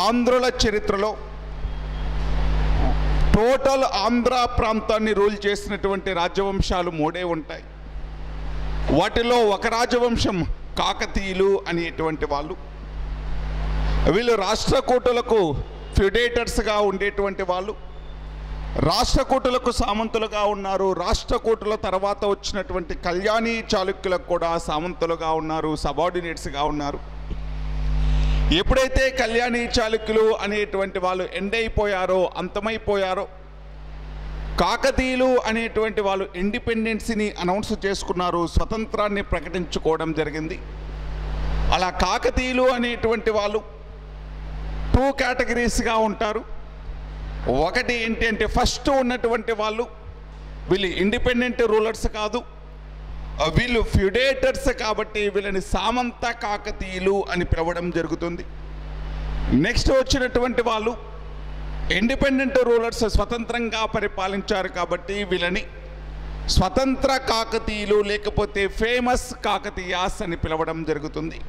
ఆంధ్రుల చరిత్రలో టోటల్ ఆంధ్ర ప్రాంతాన్ని రూల్ చేసినటువంటి రాజవంశాలు 3 ఉంటాయి. వాటిలో ఒక రాజవంశం కాకతీయులు అనేటువంటి వాళ్ళు. వీళ్ళు రాష్ట్రకూటులకు ఫ్యూడేటర్స్గా ఉండేటువంటి వాళ్ళు. రాష్ట్రకూటులకు సామంతులుగా ఉన్నారు. రాష్ట్రకూటుల తర్వాత వచ్చినటువంటి కళ్యాణి చాళుక్యులకు కూడా సామంతులుగా ఉన్నారు, సబార్డినేట్స్గా ఉన్నారు. ఎప్పుడైతే కళ్యాణి చాళుక్యులు అనేటువంటి వాళ్ళు ఎండ్ అయిపోయారో, అంతమైపోయారో, కాకతీయులు అనేటువంటి వాళ్ళు ఇండిపెండెన్సీని అనౌన్స్ చేసుకున్నారు, స్వతంత్రాన్ని ప్రకటించుకోవడం జరిగింది. అలా కాకతీయులు అనేటువంటి వాళ్ళు 2 కేటగిరీస్గా ఉంటారు. ఒకటి ఏంటి అంటే ఫస్ట్ ఉన్నటువంటి వాళ్ళు వీళ్ళు ఇండిపెండెంట్ రూలర్స్ కాదు, వీళ్ళు ఫ్యూడేటర్స్ కాబట్టి వీళ్ళని సామంత కాకతీయులు అని పిలవడం జరుగుతుంది. నెక్స్ట్ వచ్చినటువంటి వాళ్ళు ఇండిపెండెంట్ రూలర్స్, స్వతంత్రంగా పరిపాలించారు కాబట్టి వీళ్ళని స్వతంత్ర కాకతీయులు లేకపోతే ఫేమస్ కాకతీయాస్ అని పిలవడం జరుగుతుంది.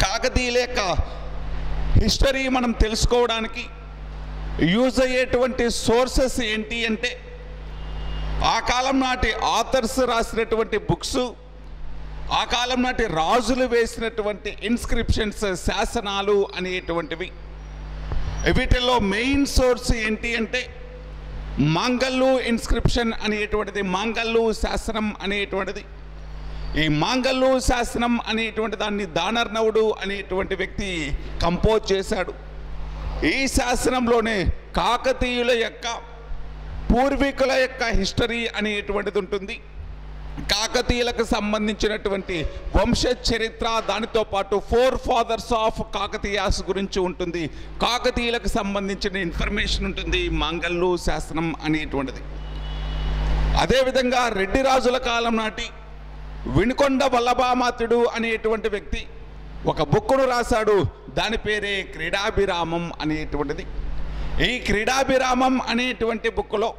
కాకతీయుల యొక్క హిస్టరీ మనం తెలుసుకోవడానికి యూజ్ అయ్యేటువంటి సోర్సెస్ ఏంటి అంటే ఆ కాలం నాటి ఆథర్స్ రాసినటువంటి బుక్స్, ఆ కాలం నాటి రాజులు వేసినటువంటి ఇన్స్క్రిప్షన్స్, శాసనాలు అనేటువంటివి. వీటిల్లో మెయిన్ సోర్స్ ఏంటి అంటే మాంగల్లు ఇన్స్క్రిప్షన్ అనేటువంటిది, మాంగల్లు శాసనం అనేటువంటిది. ఈ మాంగల్లు శాసనం అనేటువంటి దాన్ని దానర్ణవుడు అనేటువంటి వ్యక్తి కంపోజ్ చేశాడు. ఈ శాసనంలోనే కాకతీయుల యొక్క పూర్వీకుల యొక్క హిస్టరీ అనేటువంటిది ఉంటుంది. కాకతీయులకు సంబంధించినటువంటి వంశ చరిత్ర, దానితో పాటు 4 ఫాదర్స్ ఆఫ్ కాకతీయాస్ గురించి ఉంటుంది. కాకతీయులకు సంబంధించిన ఇన్ఫర్మేషన్ ఉంటుంది మాంగల్లు శాసనం అనేటువంటిది. అదేవిధంగా రెడ్డి రాజుల కాలం నాటి వినుకొండ వల్లభామాత్యుడు అనేటువంటి వ్యక్తి ఒక బుక్కును రాశాడు. దాని పేరే క్రీడాభిరామం అనేటువంటిది. ఈ క్రీడాభిరామం అనేటువంటి బుక్కులో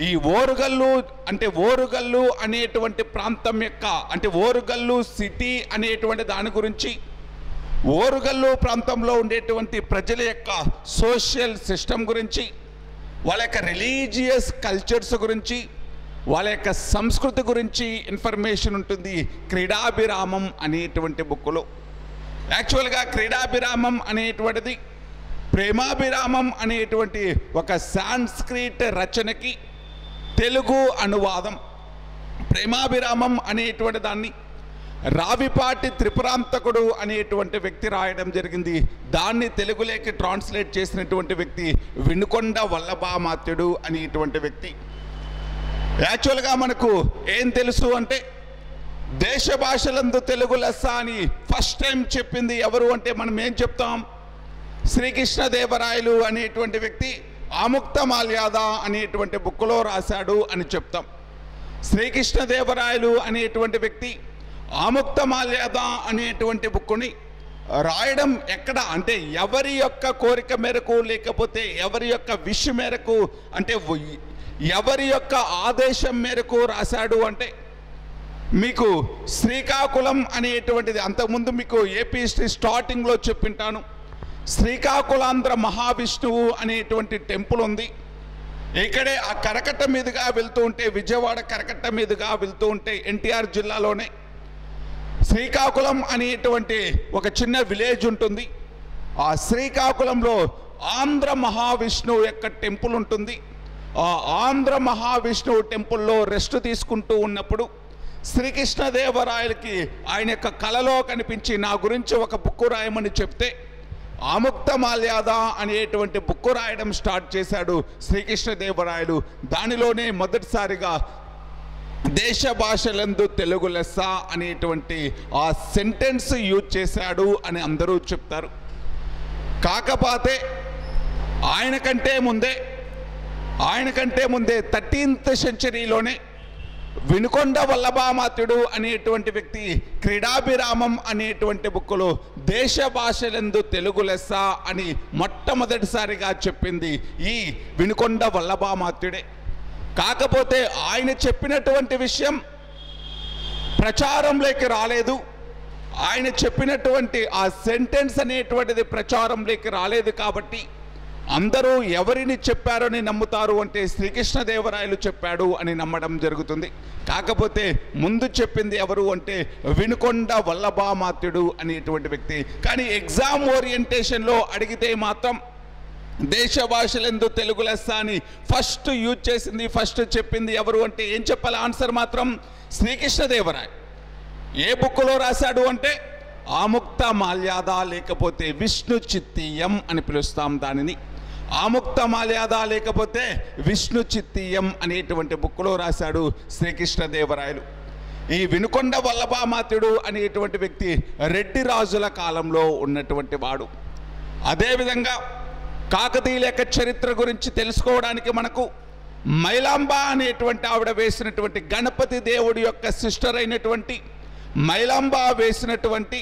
ఈ ఓరుగల్లు అనేటువంటి ప్రాంతం యొక్క ఓరుగల్లు సిటీ అనేటువంటి దాని గురించి, ఓరుగల్లు ప్రాంతంలో ఉండేటువంటి ప్రజల యొక్క సోషల్ సిస్టమ్ గురించి, వాళ్ళ యొక్క రిలీజియస్ కల్చర్స్ గురించి, వాళ్ళ యొక్క సంస్కృతి గురించి ఇన్ఫర్మేషన్ ఉంటుంది క్రీడాభిరామం అనేటువంటి బుక్కులో. యాక్చువల్గా క్రీడాభిరామం అనేటువంటిది ప్రేమాభిరామం అనేటువంటి ఒక సాంస్క్రిట్ రచనకి తెలుగు అనువాదం. ప్రేమాభిరామం అనేటువంటి దాన్ని రావిపాటి త్రిపురాంతకుడు అనేటువంటి వ్యక్తి రాయడం జరిగింది. దాన్ని తెలుగులోకి ట్రాన్స్లేట్ చేసినటువంటి వ్యక్తి వినుకొండ వల్లభామాత్యుడు అనేటువంటి వ్యక్తి. యాక్చువల్గా మనకు ఏం తెలుసు అంటే దేశ భాషలందు తెలుగు లెస్స అని ఫస్ట్ టైం చెప్పింది ఎవరు అంటే మనం ఏం చెప్తాం? శ్రీకృష్ణదేవరాయలు అనేటువంటి వ్యక్తి ఆముక్తమాల్యాద అనేటువంటి బుక్లో రాశాడు అని చెప్తాం. శ్రీకృష్ణదేవరాయలు అనేటువంటి వ్యక్తి ఆముక్తమాల్యాద అనేటువంటి బుక్కుని రాయడం ఎక్కడ అంటే ఎవరి యొక్క కోరిక మేరకు, లేకపోతే ఎవరి యొక్క విష్ మేరకు, అంటే ఎవరి యొక్క ఆదేశం మేరకు రాశాడు అంటే మీకు శ్రీకాకుళం అనేటువంటిది అంతకుముందు మీకు ఏపీ హిస్టరీ స్టార్టింగ్లో చెప్పింటాను. శ్రీకాకుళాంధ్ర మహావిష్ణువు అనేటువంటి టెంపుల్ ఉంది. ఇక్కడే ఆ కరకట్ట మీదుగా వెళ్తూ ఉంటే, విజయవాడ కరకట్ట మీదుగా వెళ్తూ ఉంటే ఎన్టీఆర్ జిల్లాలోనే శ్రీకాకుళం అనేటువంటి ఒక చిన్న విలేజ్ ఉంటుంది. ఆ శ్రీకాకుళంలో ఆంధ్ర మహావిష్ణువు యొక్క టెంపుల్ ఉంటుంది. ఆ ఆంధ్ర మహావిష్ణువు టెంపుల్లో రెస్ట్ తీసుకుంటూ ఉన్నప్పుడు శ్రీకృష్ణదేవరాయలకి ఆయన యొక్క కలలో కనిపించి నా గురించి ఒక బుక్కు రాయమని చెప్తే ఆముక్తమాల్యాద అనేటువంటి బుక్కు రాయడం స్టార్ట్ చేశాడు శ్రీకృష్ణదేవరాయలు. దానిలోనే మొదటిసారిగా దేశ భాషలందు తెలుగు లెస్స అనేటువంటి ఆ సెంటెన్స్ యూజ్ చేశాడు అని అందరూ చెప్తారు. కాకపోతే ఆయనకంటే ముందే 13th సెంచరీలోనే వినుకొండ వల్లభామాత్యుడు అనేటువంటి వ్యక్తి క్రీడాభిరామం అనేటువంటి బుక్కులో దేశ భాషలందు తెలుగు లెస్స అని మొట్టమొదటిసారిగా చెప్పింది ఈ వినుకొండ వల్లభామాత్యుడే. కాకపోతే ఆయన చెప్పినటువంటి విషయం ప్రచారంలోకి రాలేదు. ఆయన చెప్పినటువంటి ఆ సెంటెన్స్ అనేటువంటిది ప్రచారంలోకి రాలేదు కాబట్టి అందరూ ఎవరిని చెప్పారని నమ్ముతారు అంటే శ్రీకృష్ణదేవరాయలు చెప్పాడు అని నమ్మడం జరుగుతుంది. కాకపోతే ముందు చెప్పింది ఎవరు అంటే వినుకొండ వల్లభామాత్యుడు అనేటువంటి వ్యక్తి. కానీ ఎగ్జామ్ ఓరియంటేషన్లో అడిగితే మాత్రం దేశ భాషలందు తెలుగు లెస్స అని ఫస్ట్ యూజ్ చేసింది, ఫస్ట్ చెప్పింది ఎవరు అంటే ఏం చెప్పాలి? ఆన్సర్ మాత్రం శ్రీకృష్ణదేవరాయ. ఏ బుక్లో రాశాడు అంటే ఆముక్త మాల్యాద, లేకపోతే విష్ణు చిత్తీయం అని పిలుస్తాం దానిని. ఆముక్త మాల్యాద లేకపోతే విష్ణు చిత్తీయం అనేటువంటి బుక్లో రాశాడు శ్రీకృష్ణదేవరాయలు. ఈ వినుకొండ వల్లభామాత్యుడు అనేటువంటి వ్యక్తి రెడ్డి రాజుల కాలంలో ఉన్నటువంటి వాడు. అదేవిధంగా కాకతీయుల యొక్క చరిత్ర గురించి తెలుసుకోవడానికి మనకు మైలాంబ అనేటువంటి ఆవిడ వేసినటువంటి గణపతి దేవుడి యొక్క సిస్టర్ అయినటువంటి మైలాంబ వేసినటువంటి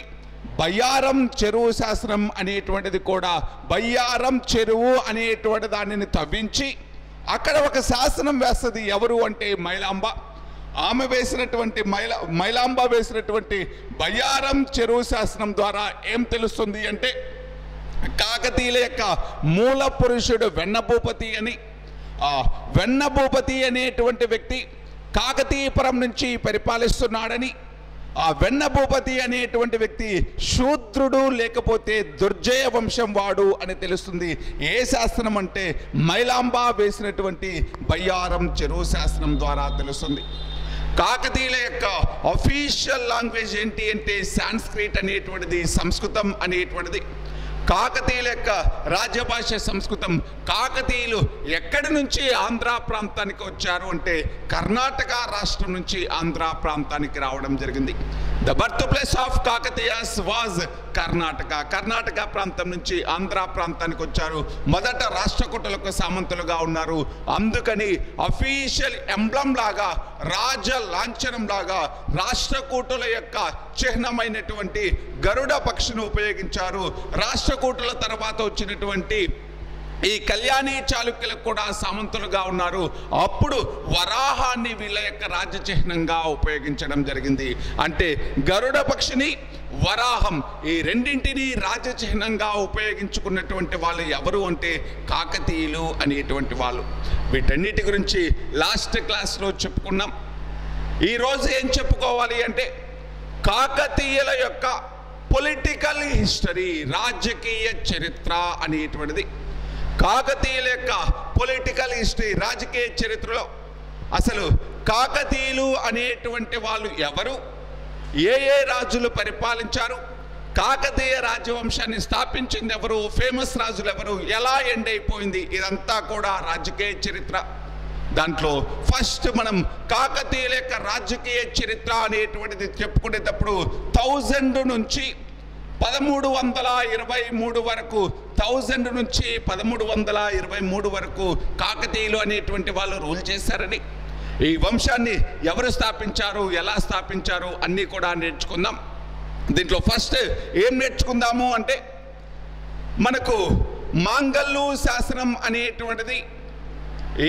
బయ్యారం చెరువు శాసనం అనేటువంటిది కూడా, బయ్యారం చెరువు అనేటువంటి దానిని తవ్వించి అక్కడ ఒక శాసనం వేస్తుంది. ఎవరు అంటే మైలాంబ. ఆమె వేసినటువంటి మైలాంబ వేసినటువంటి బయ్యారం చెరువు శాసనం ద్వారా ఏం తెలుస్తుంది అంటే కాకతీయుల యొక్క మూల పురుషుడు వెన్నభూపతి అని. వెన్నభూపతి అనేటువంటి వ్యక్తి కాకతీయపురం నుంచి పరిపాలిస్తున్నాడని, ఆ వెన్నభూపతి అనేటువంటి వ్యక్తి శూద్రుడు లేకపోతే దుర్జయ వంశం వాడు అని తెలుస్తుంది. ఏ శాస్త్రం అంటే మైలాంబ వేసినటువంటి బయ్యారం చెరువు శాసనం ద్వారా తెలుస్తుంది. కాకతీయుల యొక్క అఫీషియల్ లాంగ్వేజ్ ఏంటి అంటే సాంస్క్రిట్ అనేటువంటిది, సంస్కృతం అనేటువంటిది. కాకతీయుల యొక్క రాజభాష సంస్కృతం. కాకతీయులు ఎక్కడి నుంచి ఆంధ్ర ప్రాంతానికి వచ్చారు అంటే కర్ణాటక రాష్ట్రం నుంచి ఆంధ్ర ప్రాంతానికి రావడం జరిగింది. The birth place of Kakatiyas was Karnataka. Karnataka ప్రాంతం నుంచి ఆంధ్ర ప్రాంతానికి వచ్చారు. మొదట రాష్ట్రకూటులకు సామంతులుగా ఉన్నారు. అందుకని అఫీషియల్ ఎంబ్లం లాగా, రాజ లాంఛనం లాగా రాష్ట్రకూటుల యొక్క చిహ్నమైనటువంటి గరుడ పక్షిని ఉపయోగించారు. రాష్ట్రకూటుల తర్వాత వచ్చినటువంటి ఈ కళ్యాణి చాళుక్యులకు కూడా సామంతులుగా ఉన్నారు. అప్పుడు వరాహాన్ని వీళ్ళ యొక్క రాజ్య చిహ్నంగా ఉపయోగించడం జరిగింది. అంటే గరుడ పక్షిని, వరాహం ఈ రెండింటిని రాజ్య చిహ్నంగా ఉపయోగించుకున్నటువంటి వాళ్ళు ఎవరు అంటే కాకతీయులు అనేటువంటి వాళ్ళు. వీటన్నిటి గురించి లాస్ట్ క్లాస్లో చెప్పుకున్నాం. ఈరోజు ఏం చెప్పుకోవాలి అంటే కాకతీయుల యొక్క పొలిటికల్ హిస్టరీ, రాజకీయ చరిత్ర అనేటువంటిది. కాకతీయుల యొక్క పొలిటికల్ హిస్టరీ, రాజకీయ చరిత్రలో అసలు కాకతీయులు అనేటువంటి వాళ్ళు ఎవరు, ఏ ఏ రాజులు పరిపాలించారు, కాకతీయ రాజవంశాన్ని స్థాపించింది ఎవరు, ఫేమస్ రాజులు ఎవరు, ఎలా ఎండ్ అయిపోయింది, ఇదంతా కూడా రాజకీయ చరిత్ర. దాంట్లో ఫస్ట్ మనం కాకతీయుల యొక్క రాజకీయ చరిత్ర అనేటువంటిది చెప్పుకునేటప్పుడు 1000 నుంచి 1323 వరకు, 1000 నుంచి 1323 వరకు కాకతీయులు అనేటువంటి వాళ్ళు రూల్ చేశారని, ఈ వంశాన్ని ఎవరు స్థాపించారు, ఎలా స్థాపించారు అన్నీ కూడా నేర్చుకుందాం. దీంట్లో ఫస్ట్ ఏం నేర్చుకుందాము అంటే మనకు మాంగల్లు శాసనం అనేటువంటిది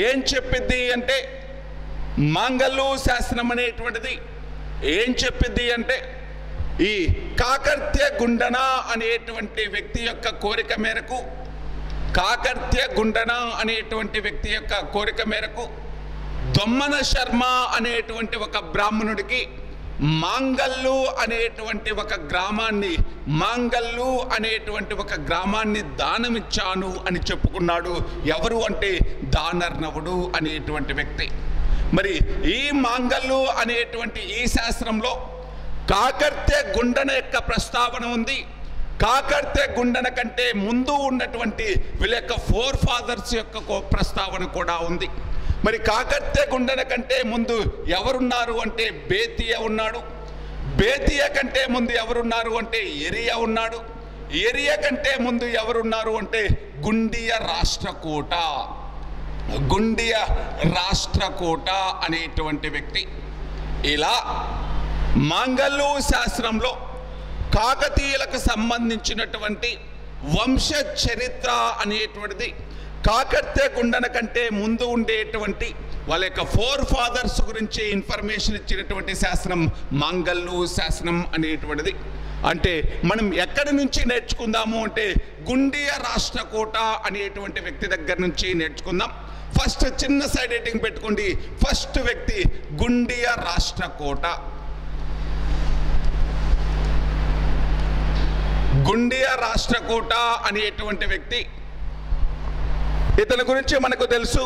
ఏం చెప్పిద్ది అంటే, మాంగల్లు శాసనం అనేటువంటిది ఏం చెప్పిద్ది అంటే ఈ కాకర్త్య గుండన అనేటువంటి వ్యక్తి యొక్క కోరిక మేరకు, కాకర్త్య గుండన అనేటువంటి వ్యక్తి యొక్క కోరిక మేరకు దొమ్మన శర్మ అనేటువంటి ఒక బ్రాహ్మణుడికి మాంగల్లు అనేటువంటి ఒక గ్రామాన్ని, మాంగల్లు అనేటువంటి ఒక గ్రామాన్ని దానమిచ్చాను అని చెప్పుకున్నాడు. ఎవరు అంటే దానర్ణవుడు అనేటువంటి వ్యక్తి. మరి ఈ మాంగల్లు అనేటువంటి ఈ శాస్త్రంలో కాకర్త్య గుండన యొక్క ప్రస్తావన ఉంది. కాకర్త్య గుండన కంటే ముందు ఉన్నటువంటి వీళ్ళ యొక్క 4 ఫాదర్స్ యొక్క ప్రస్తావన కూడా ఉంది. మరి కాకర్త్య గుండన కంటే ముందు ఎవరున్నారు అంటే బేతియ ఉన్నాడు. బేతియ కంటే ముందు ఎవరున్నారు అంటే ఎరియ ఉన్నాడు. ఎరియ కంటే ముందు ఎవరున్నారు అంటే గుండియ రాష్ట్రకూట. గుండియ రాష్ట్రకూట అనేటువంటి వ్యక్తి. ఇలా మాంగల్లు శాస్త్రంలో కాకతీయులకు సంబంధించినటువంటి వంశ చరిత్ర అనేటువంటిది కాకర్త్య గుండన కంటే ముందు ఉండేటువంటి వాళ్ళ యొక్క 4 ఫాదర్స్ గురించి ఇన్ఫర్మేషన్ ఇచ్చినటువంటి శాసనం మాంగల్లు శాసనం అనేటువంటిది. అంటే మనం ఎక్కడి నుంచి నేర్చుకుందాము అంటే గుండియ రాష్ట్రకూట అనేటువంటి వ్యక్తి దగ్గర నుంచి నేర్చుకుందాం. ఫస్ట్ చిన్న సైడ్ హెడ్డింగ్ పెట్టుకోండి. ఫస్ట్ వ్యక్తి గుండియ రాష్ట్రకూట. గుండియ రాష్ట్రకూట అనేటువంటి వ్యక్తి, ఇతని గురించి మనకు తెలుసు.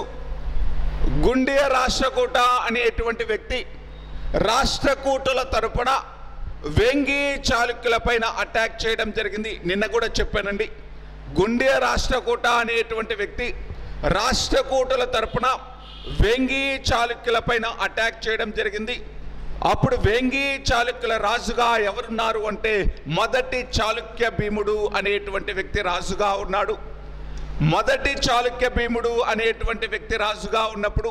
గుండియ రాష్ట్రకూట అనేటువంటి వ్యక్తి రాష్ట్రకూటుల తరపున వేంగి చాళుక్యుల పైన అటాక్ చేయడం జరిగింది. నిన్న కూడా చెప్పానండి. గుండియ రాష్ట్రకూట అనేటువంటి వ్యక్తి రాష్ట్రకూటుల తరపున వేంగి చాళుక్యుల పైన అటాక్ చేయడం జరిగింది. అప్పుడు వేంగి చాళుక్యుల రాజుగా ఎవరున్నారు అంటే మొదటి చాళుక్య భీముడు అనేటువంటి వ్యక్తి రాజుగా ఉన్నాడు. మొదటి చాళుక్య భీముడు అనేటువంటి వ్యక్తి రాజుగా ఉన్నప్పుడు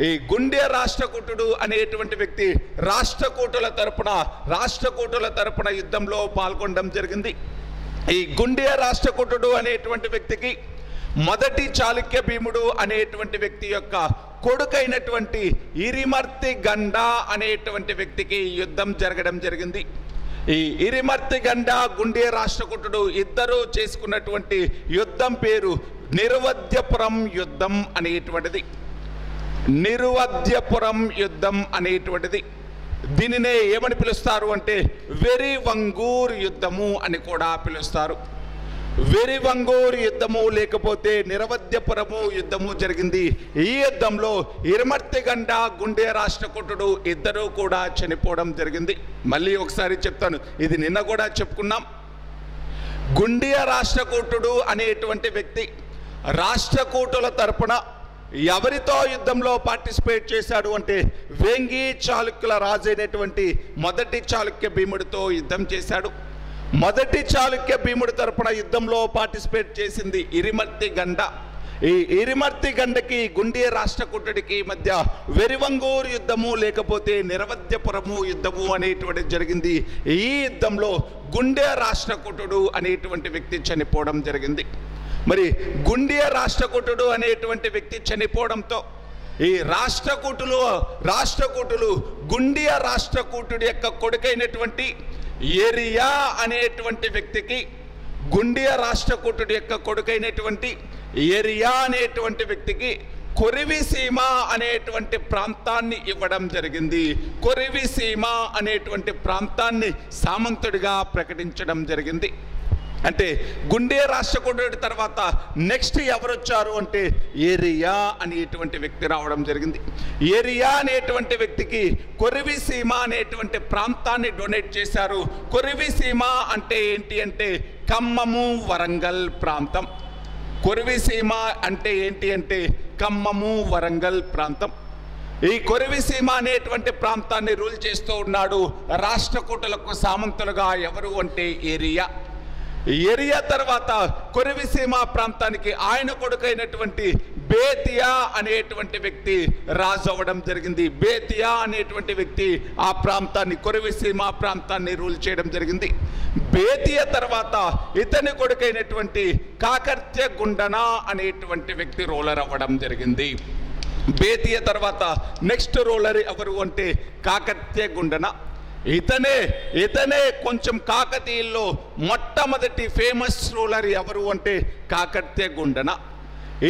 ఈ గుండియ రాష్ట్రకూటుడు అనేటువంటి వ్యక్తి రాష్ట్రకూటుల తరపున యుద్ధంలో పాల్గొనడం జరిగింది. ఈ గుండియ రాష్ట్రకూటుడు అనేటువంటి వ్యక్తికి మొదటి చాళుక్య భీముడు అనేటువంటి వ్యక్తి యొక్క కొడుకైనటువంటి ఇరిమర్తి గండ అనేటువంటి వ్యక్తికి యుద్ధం జరగడం జరిగింది. ఈ ఇరిమర్తి గండ గుండియ రాష్ట్రకూటుడు ఇద్దరు చేసుకున్నటువంటి యుద్ధం పేరు నిర్వద్యపురం యుద్ధం అనేటువంటిది. నిర్వద్యపురం యుద్ధం అనేటువంటిది. దీనినే ఏమని పిలుస్తారు అంటే వెరివంగూర్ యుద్ధము అని కూడా పిలుస్తారు. వెరివంగూర్ యుద్ధము లేకపోతే నిర్వద్యపురము యుద్ధము జరిగింది. ఈ యుద్ధంలో ఇరిమర్తిగండ గుండియ రాష్ట్రకూటుడు ఇద్దరు కూడా చనిపోవడం జరిగింది. మళ్ళీ ఒకసారి చెప్తాను, ఇది నిన్న కూడా చెప్పుకున్నాం. గుండియ రాష్ట్రకూటుడు అనేటువంటి వ్యక్తి రాష్ట్రకూటుల తరపున ఎవరితో యుద్ధంలో పార్టిసిపేట్ చేశాడు అంటే వేంగి చాళుక్యుల రాజు అయినటువంటి మొదటి చాళుక్య భీముడితో యుద్ధం చేశాడు. మొదటి చాళుక్య భీముడి తరపున యుద్ధంలో పార్టిసిపేట్ చేసింది ఇరిమర్తి గండ. ఈ ఇరిమర్తి గండకి గుండియ రాష్ట్రకూటుడికి మధ్య వెరివంగూరు యుద్ధము లేకపోతే నిర్వద్యపురము యుద్ధము అనేటువంటిది జరిగింది. ఈ యుద్ధంలో గుండియ రాష్ట్రకూటుడు అనేటువంటి వ్యక్తి చనిపోవడం జరిగింది. మరి గుండియ రాష్ట్రకూటుడు అనేటువంటి వ్యక్తి చనిపోవడంతో ఈ రాష్ట్రకూటులు గుండియ రాష్ట్రకూటుడి యొక్క కొడుకైనటువంటి ఏరియా అనేటువంటి వ్యక్తికి, గుండియ రాష్ట్రకూటుడి యొక్క కొడుకైనటువంటి ఏరియా అనేటువంటి వ్యక్తికి కొరివిసీమ అనేటువంటి ప్రాంతాన్ని ఇవ్వడం జరిగింది. కొరివిసీమ అనేటువంటి ప్రాంతాన్ని సామంతుడిగా ప్రకటించడం జరిగింది. అంటే గుండియ రాష్ట్రకూటుడి తర్వాత నెక్స్ట్ ఎవరు వచ్చారు అంటే ఏరియా అనేటువంటి వ్యక్తి రావడం జరిగింది. ఏరియా అనేటువంటి వ్యక్తికి కొరివిసీమ అనేటువంటి ప్రాంతాన్ని డొనేట్ చేశారు. కొరివిసీమ అంటే ఏంటి అంటే ఖమ్మము వరంగల్ ప్రాంతం. కొరివిసీమ అంటే ఏంటి అంటే ఖమ్మము వరంగల్ ప్రాంతం. ఈ కొరివిసీమ అనేటువంటి ప్రాంతాన్ని రూల్ చేస్తూ ఉన్నాడు రాష్ట్రకూటులకు సామంతులుగా ఎవరు అంటే ఏరియా. ఏరియా తర్వాత కొరివిసీమ ప్రాంతానికి ఆయన కొడుకైనటువంటి బేతియా అనేటువంటి వ్యక్తి రాజు అవ్వడం జరిగింది. బేతియా అనేటువంటి వ్యక్తి ఆ ప్రాంతాన్ని, కొరివిసీమ ప్రాంతాన్ని రూల్ చేయడం జరిగింది. బేతియా తర్వాత ఇతని కొడుకైనటువంటి కాకర్త్య గుండన అనేటువంటి వ్యక్తి రూలర్ అవ్వడం జరిగింది. బేతియా తర్వాత నెక్స్ట్ రూలర్ ఎవరు అంటే కాకర్త్య గుండన. ఇతనే కొంచెం కాకతీయుల్లో మొట్టమొదటి ఫేమస్ రూలర్ ఎవరు అంటే కాకర్త్య గుండన.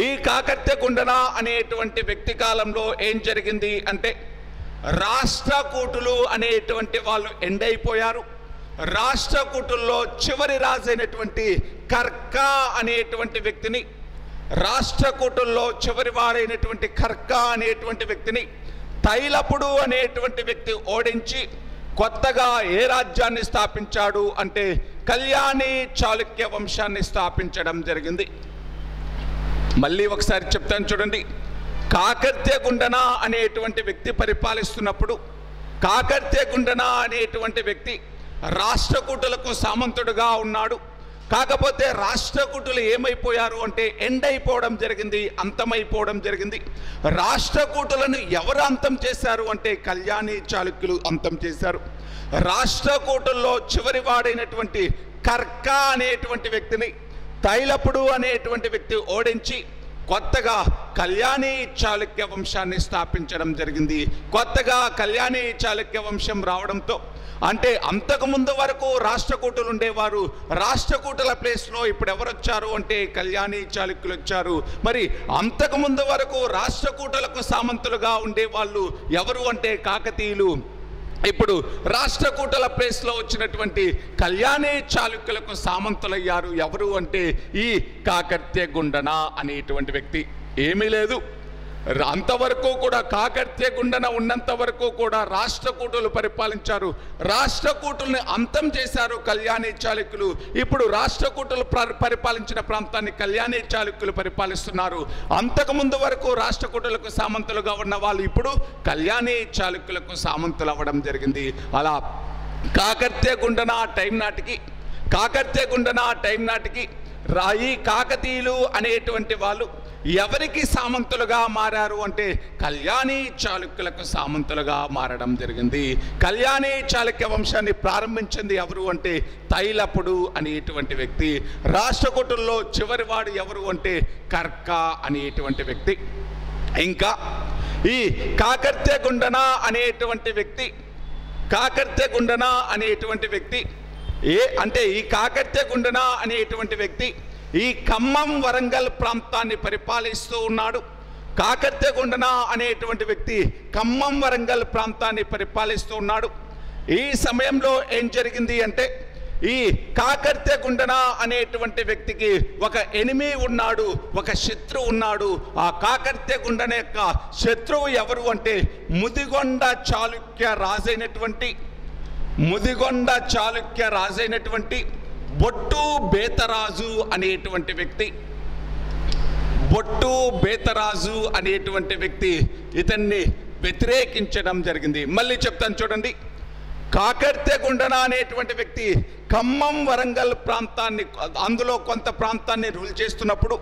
ఈ కాకర్త్య గుండన అనేటువంటి వ్యక్తి కాలంలో ఏం జరిగింది అంటే రాష్ట్రకూటులు అనేటువంటి వాళ్ళు ఎండ్ అయిపోయారు. రాష్ట్రకూటుల్లో చివరి రాజు అయినటువంటి కర్కా అనేటువంటి వ్యక్తిని, రాష్ట్రకూటుల్లో చివరి వారైనటువంటి కర్కా అనేటువంటి వ్యక్తిని తైలపుడు అనేటువంటి వ్యక్తి ఓడించి కొత్తగా ఏ రాజ్యాన్ని స్థాపించాడు అంటే కళ్యాణి చాళుక్య వంశాన్ని స్థాపించడం జరిగింది. మళ్ళీ ఒకసారి చెప్తాను చూడండి. కాకర్త్య గుండన అనేటువంటి వ్యక్తి పరిపాలిస్తున్నప్పుడు కాకర్త్య గుండన అనేటువంటి వ్యక్తి రాష్ట్రకూటులకు సామంతుడుగా ఉన్నాడు. కాకపోతే రాష్ట్రకూటులు ఏమైపోయారు అంటే ఎండ్ అయిపోవడం జరిగింది, అంతమైపోవడం జరిగింది. రాష్ట్రకూటులను ఎవరు అంతం చేశారు అంటే కళ్యాణి చాళుక్యులు అంతం చేశారు. రాష్ట్రకూటుల్లో చివరి వాడైనటువంటి కర్కా అనేటువంటి వ్యక్తిని తైలపుడు అనేటువంటి వ్యక్తి ఓడించి కొత్తగా కళ్యాణి చాళుక్య వంశాన్ని స్థాపించడం జరిగింది. కొత్తగా కళ్యాణి చాళుక్య వంశం రావడంతో అంటే అంతకుముందు వరకు రాష్ట్రకూటులు ఉండేవారు. రాష్ట్రకూటుల ప్లేస్లో ఇప్పుడు ఎవరు వచ్చారు అంటే కళ్యాణి చాళుక్యులు వచ్చారు. మరి అంతకుముందు వరకు రాష్ట్రకూటులకు సామంతులుగా ఉండేవాళ్ళు ఎవరు అంటే కాకతీయులు. ఇప్పుడు రాష్ట్రకూటుల ప్లేస్లో వచ్చినటువంటి కళ్యాణి చాళుక్యులకు సామంతులయ్యారు. ఎవరు అంటే ఈ కాకర్త్య గుండన అనేటువంటి వ్యక్తి. ఏమీ లేదు, అంతవరకు కూడా కాకర్త్య గుండన ఉన్నంత వరకు కూడా రాష్ట్రకూటులు పరిపాలించారు. రాష్ట్రకూటుల్ని అంతం చేశారు కళ్యాణి చాళుక్యులు. ఇప్పుడు రాష్ట్రకూటులు పరిపాలించిన ప్రాంతాన్ని కళ్యాణి చాళుక్యులు పరిపాలిస్తున్నారు. అంతకుముందు వరకు రాష్ట్రకూటులకు సామంతులుగా ఉన్న వాళ్ళు ఇప్పుడు కళ్యాణి చాళుక్యులకు సామంతులు అవ్వడం జరిగింది. అలా కాకర్త్య గుండన టైం నాటికి ఈ కాకతీయులు అనేటువంటి వాళ్ళు ఎవరికి సామంతులుగా మారారు అంటే కళ్యాణి చాళుక్యులకు సామంతులుగా మారడం జరిగింది. కళ్యాణి చాళుక్య వంశాన్ని ప్రారంభించింది ఎవరు అంటే తైలపుడు అనేటువంటి వ్యక్తి. రాష్ట్రకూటుల్లో చివరివాడు ఎవరు అంటే కర్క అనేటువంటి వ్యక్తి. ఇంకా ఈ కాకర్త్య గుండన అనేటువంటి వ్యక్తి ఈ కాకర్త్య గుండన అనేటువంటి వ్యక్తి ఈ ఖమ్మం వరంగల్ ప్రాంతాన్ని పరిపాలిస్తూ ఉన్నాడు. కాకర్త్య గుండన అనేటువంటి వ్యక్తి ఖమ్మం వరంగల్ ప్రాంతాన్ని పరిపాలిస్తూ ఉన్నాడు. ఈ సమయంలో ఏం జరిగింది అంటే ఈ కాకర్త్య గుండన అనేటువంటి వ్యక్తికి ఒక ఎనిమి ఉన్నాడు, ఒక శత్రువు ఉన్నాడు. ఆ కాకర్త్య గుండన యొక్క శత్రువు ఎవరు అంటే ముదిగొండ చాళుక్య రాజైనటువంటి బొట్టు బేతరాజు అనేటువంటి వ్యక్తి ఇతన్ని వ్యతిరేకించడం జరిగింది. మళ్ళీ చెప్తాను చూడండి. కాకర్త్య గుండన అనేటువంటి వ్యక్తి ఖమ్మం వరంగల్ ప్రాంతాన్ని, అందులో కొంత ప్రాంతాన్ని రూల్ చేస్తున్నప్పుడు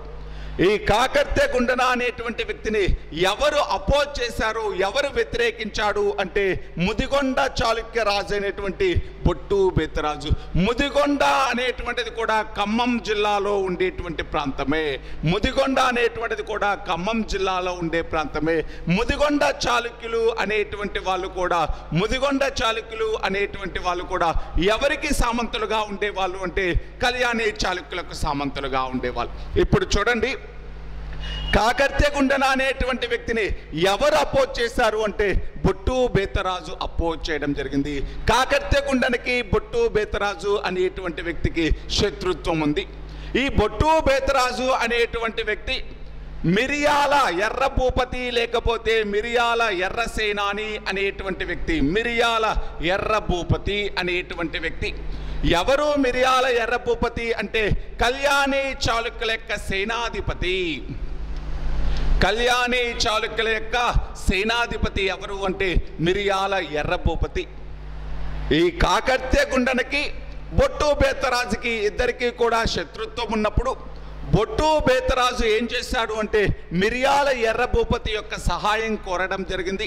ఈ కాకర్త్య గుండన అనేటువంటి వ్యక్తిని ఎవరు అపోజ్ చేశారు, ఎవరు వ్యతిరేకించాడు అంటే ముదిగొండ చాళుక్య రాజు అయినటువంటి బొట్టు బేతరాజు. ముదిగొండ అనేటువంటిది కూడా ఖమ్మం జిల్లాలో ఉండేటువంటి ప్రాంతమే. ముదిగొండ అనేటువంటి చాళుక్యులు అనేటువంటి వాళ్ళు కూడా ఎవరికి సామంతులుగా ఉండేవాళ్ళు అంటే కళ్యాణి చాళుక్యులకు సామంతులుగా ఉండేవాళ్ళు. ఇప్పుడు చూడండి, కాకర్త్య గుండన అనేటువంటి వ్యక్తిని ఎవరు అపోజ్ చేశారు అంటే బొట్టు బేతరాజు అపోజ్ చేయడం జరిగింది. కాకర్త్య గుండనకి బొట్టు బేతరాజు అనేటువంటి వ్యక్తికి శత్రుత్వం ఉంది. ఈ బొట్టు బేతరాజు అనేటువంటి వ్యక్తి మిరియాల ఎర్ర భూపతి లేకపోతే మిరియాల ఎర్ర సేనాని అనేటువంటి వ్యక్తి. ఎవరు మిరియాల ఎర్ర భూపతి అంటే కళ్యాణి చాళుక్యుల యొక్క సేనాధిపతి ఎవరు అంటే మిరియాల ఎర్ర భూపతి. ఈ కాకర్త్య గుండనకి బొట్టు బేతరాజుకి ఇద్దరికి కూడా శత్రుత్వం ఉన్నప్పుడు బొట్టు బేతరాజు ఏం చేశాడు అంటే మిరియాల ఎర్ర భూపతి యొక్క సహాయం కోరడం జరిగింది.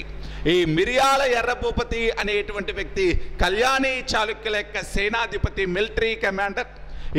ఈ మిరియాల ఎర్ర భూపతి అనేటువంటి వ్యక్తి కళ్యాణి చాళుక్యుల యొక్క సేనాధిపతి, మిలిటరీ కమాండర్.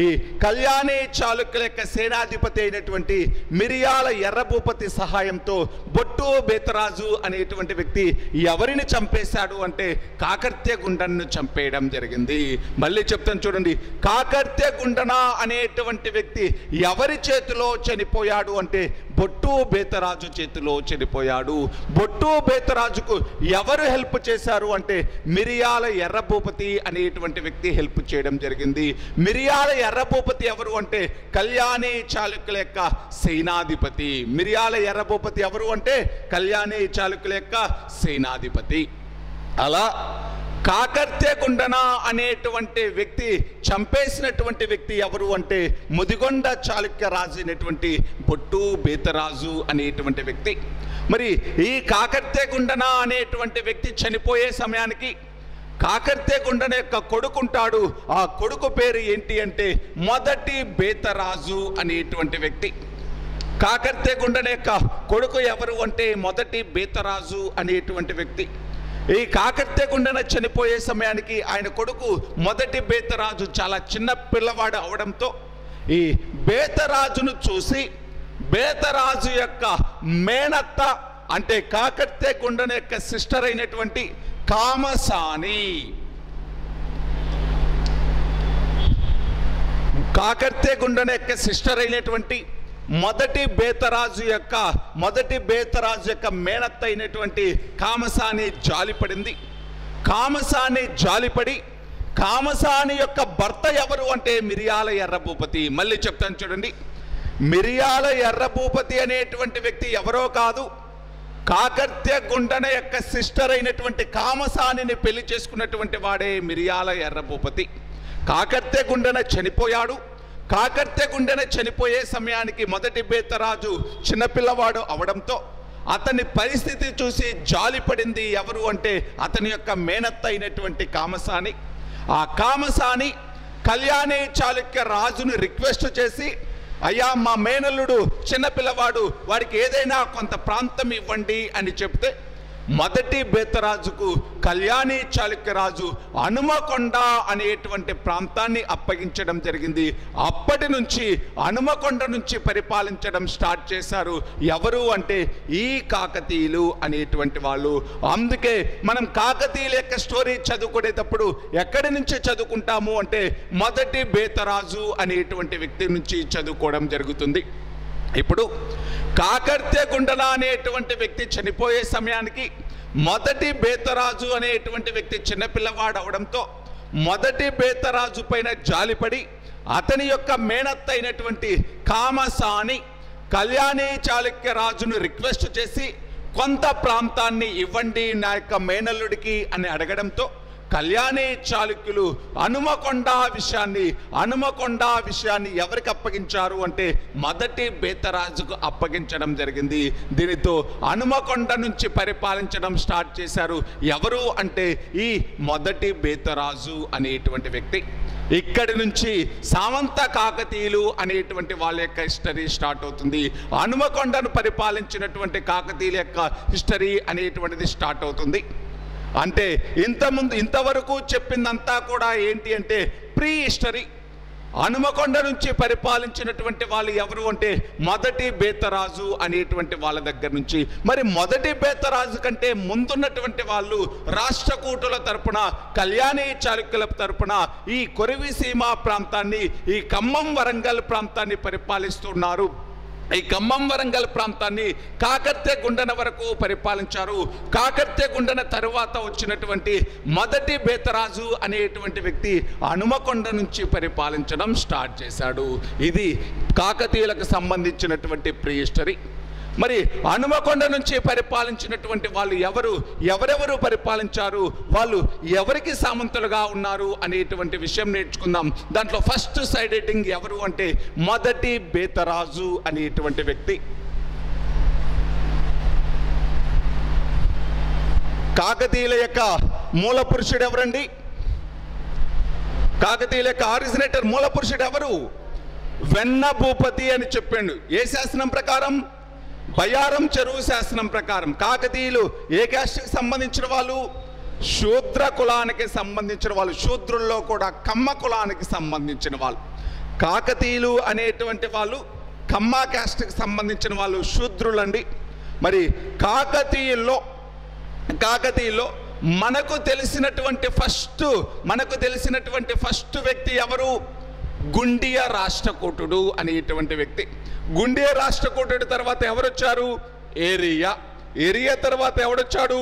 ఈ కళ్యాణి చాళుక్యుల యొక్క సేనాధిపతి అయినటువంటి మిరియాల ఎర్ర భూపతి సహాయంతో బొట్టు బేతరాజు అనేటువంటి వ్యక్తి ఎవరిని చంపేశాడు అంటే కాకర్త్య గుండన్ను చంపేయడం జరిగింది. మళ్ళీ చెప్తాను చూడండి, కాకర్త్య గుండన అనేటువంటి వ్యక్తి ఎవరి చేతిలో చనిపోయాడు అంటే బొట్టు బేతరాజు చేతిలో చనిపోయాడు. బొట్టు బేతరాజుకు ఎవరు హెల్ప్ చేశారు అంటే మిరియాల ఎర్ర భూపతి అనేటువంటి వ్యక్తి హెల్ప్ చేయడం జరిగింది. మిరియాల ఎర్ర భూపతి ఎవరు అంటే కళ్యాణి చాళుక్యుల యొక్క సేనాధిపతి. అలా కాకర్త్య గుండన అనేటువంటి వ్యక్తి చంపేసినటువంటి వ్యక్తి ఎవరు అంటే ముదిగొండ చాళుక్య రాజు అయినటువంటి బొట్టు బేతరాజు అనేటువంటి వ్యక్తి. మరి ఈ కాకర్త్య గుండన అనేటువంటి వ్యక్తి చనిపోయే సమయానికి కాకర్త్య గుండన యొక్క కొడుకుంటాడు. ఆ కొడుకు పేరు ఏంటి అంటే మొదటి బేతరాజు అనేటువంటి వ్యక్తి. కాకర్త్య గుండన యొక్క కొడుకు ఎవరు అంటే మొదటి బేతరాజు అనేటువంటి వ్యక్తి. ఈ కాకర్త్య గుండన చనిపోయే సమయానికి ఆయన కొడుకు మొదటి బేతరాజు చాలా చిన్న పిల్లవాడు అవడంతో ఈ బేతరాజును చూసి బేతరాజు యొక్క మేనత్త అంటే కాకర్త్య గుండన యొక్క సిస్టర్ అయినటువంటి కాకర్తే గుండెన యొక్క సిస్టర్ అయినటువంటి మొదటి బేతరాజు యొక్క మేనత్త అయినటువంటి కామసాని జాలిపడింది. కామసాని జాలిపడి కామసాని యొక్క భర్త ఎవరు అంటే మిరియాల ఎర్రభూపతి. మళ్ళీ చెప్తాను చూడండి, మిరియాల ఎర్రభూపతి అనేటువంటి వ్యక్తి ఎవరో కాదు, కాకర్త్య గుండెన యొక్క సిస్టర్ అయినటువంటి కామసానిని పెళ్లి చేసుకున్నటువంటి వాడే మిరియాల ఎర్రభూపతి. కాకర్త్య గుండెన చనిపోయాడు. కాకర్త్య గుండెన చనిపోయే సమయానికి మొదటి బేతరాజు చిన్నపిల్లవాడు అవడంతో అతని పరిస్థితి చూసి జాలిపడింది ఎవరు అంటే అతని యొక్క మేనత్త అయినటువంటి కామసాని. ఆ కామసాని కళ్యాణి చాళుక్య రాజుని రిక్వెస్ట్ చేసి, అయ్యా మా మేనల్లుడు చిన్నపిల్లవాడు, వాడికి ఏదైనా కొంత ప్రాంతం ఇవ్వండి అని చెప్తే మొదటి బేతరాజుకు కళ్యాణి చాళుక్య రాజు హనుమకొండ అనేటువంటి ప్రాంతాన్ని అప్పగించడం జరిగింది. అప్పటి నుంచి హనుమకొండ నుంచి పరిపాలించడం స్టార్ట్ చేశారు ఎవరు అంటే ఈ కాకతీయులు అనేటువంటి వాళ్ళు. అందుకే మనం కాకతీయుల యొక్క స్టోరీ చదువుకునేటప్పుడు ఎక్కడి నుంచి చదువుకుంటాము అంటే మొదటి బేతరాజు అనేటువంటి వ్యక్తి నుంచి చదువుకోవడం జరుగుతుంది. ఇప్పుడు కాకర్త్య గుండెన అనేటువంటి వ్యక్తి చనిపోయే సమయానికి మొదటి బేతరాజు అనేటువంటి వ్యక్తి చిన్నపిల్లవాడు అవడంతో మొదటి బేతరాజు పైన జాలిపడి అతని యొక్క మేనత్త అయినటువంటి కామసాని కళ్యాణి చాళుక్య రాజును రిక్వెస్ట్ చేసి కొంత ప్రాంతాన్ని ఇవ్వండి నా యొక్క మేనల్లుడికి అని అడగడంతో కళ్యాణి చాళుక్యులు హనుమకొండ విషయాన్ని ఎవరికి అప్పగించారు అంటే మొదటి బేతరాజుకు అప్పగించడం జరిగింది. దీనితో హనుమకొండ నుంచి పరిపాలించడం స్టార్ట్ చేశారు ఎవరు అంటే ఈ మొదటి బేతరాజు అనేటువంటి వ్యక్తి. ఇక్కడి నుంచి సామంత కాకతీయులు అనేటువంటి వాళ్ళ యొక్క హిస్టరీ స్టార్ట్ అవుతుంది. హనుమకొండను పరిపాలించినటువంటి కాకతీయుల యొక్క హిస్టరీ అనేటువంటిది స్టార్ట్ అవుతుంది. అంటే ఇంతవరకు చెప్పిందంతా కూడా ఏంటి అంటే ప్రీ హిస్టరీ. హనుమకొండ నుంచి పరిపాలించినటువంటి వాళ్ళు ఎవరు అంటే మొదటి బేతరాజు అనేటువంటి వాళ్ళ దగ్గర నుంచి. మరి మొదటి బేతరాజు కంటే ముందున్నటువంటి వాళ్ళు రాష్ట్రకూటుల తరపున కళ్యాణి చాళుక్యుల తరపున ఈ కొరివిసీమ ప్రాంతాన్ని, ఈ ఖమ్మం వరంగల్ ప్రాంతాన్ని పరిపాలిస్తున్నారు. ఈ ఖమ్మం వరంగల్ ప్రాంతాన్ని కాకర్త్య గుండెన వరకు పరిపాలించారు. కాకర్త్య గుండెన తరువాత వచ్చినటువంటి మొదటి బేతరాజు అనేటువంటి వ్యక్తి హనుమకొండ నుంచి పరిపాలించడం స్టార్ట్ చేశాడు. ఇది కాకతీయులకు సంబంధించినటువంటి ప్రీ హిస్టరీ. మరి హనుమకొండ నుంచి పరిపాలించినటువంటి వాళ్ళు ఎవరెవరు పరిపాలించారు, వాళ్ళు ఎవరికి సామంతులుగా ఉన్నారు అనేటువంటి విషయం నేర్చుకుందాం. దాంట్లో ఫస్ట్ సైడ్ హెడ్డింగ్ ఎవరు అంటే మొదటి బేతరాజు అనేటువంటి వ్యక్తి. కాకతీయుల యొక్క మూల పురుషుడు ఎవరండి? కాకతీయుల యొక్క ఆరిజినేటర్ మూల పురుషుడు ఎవరు? వెన్న భూపతి అని చెప్పాడు. ఏ శాసనం ప్రకారం? బయారం చెరువు శాసనం ప్రకారం. కాకతీయులు ఏ క్యాస్ట్కి సంబంధించిన వాళ్ళు? శూద్ర కులానికి సంబంధించిన వాళ్ళు. శూద్రుల్లో కూడా కమ్మ కులానికి సంబంధించిన వాళ్ళు. కాకతీయులు అనేటువంటి వాళ్ళు కమ్మ క్యాస్ట్కి సంబంధించిన వాళ్ళు, శూద్రులండి. మరి కాకతీయుల్లో మనకు తెలిసినటువంటి ఫస్ట్ వ్యక్తి ఎవరు? గుండియ రాష్ట్రకూటుడు అనేటువంటి వ్యక్తి. గుండియ రాష్ట్రకూటుడు తర్వాత ఎవరొచ్చారు? ఏరియా తర్వాత ఎవడొచ్చాడు?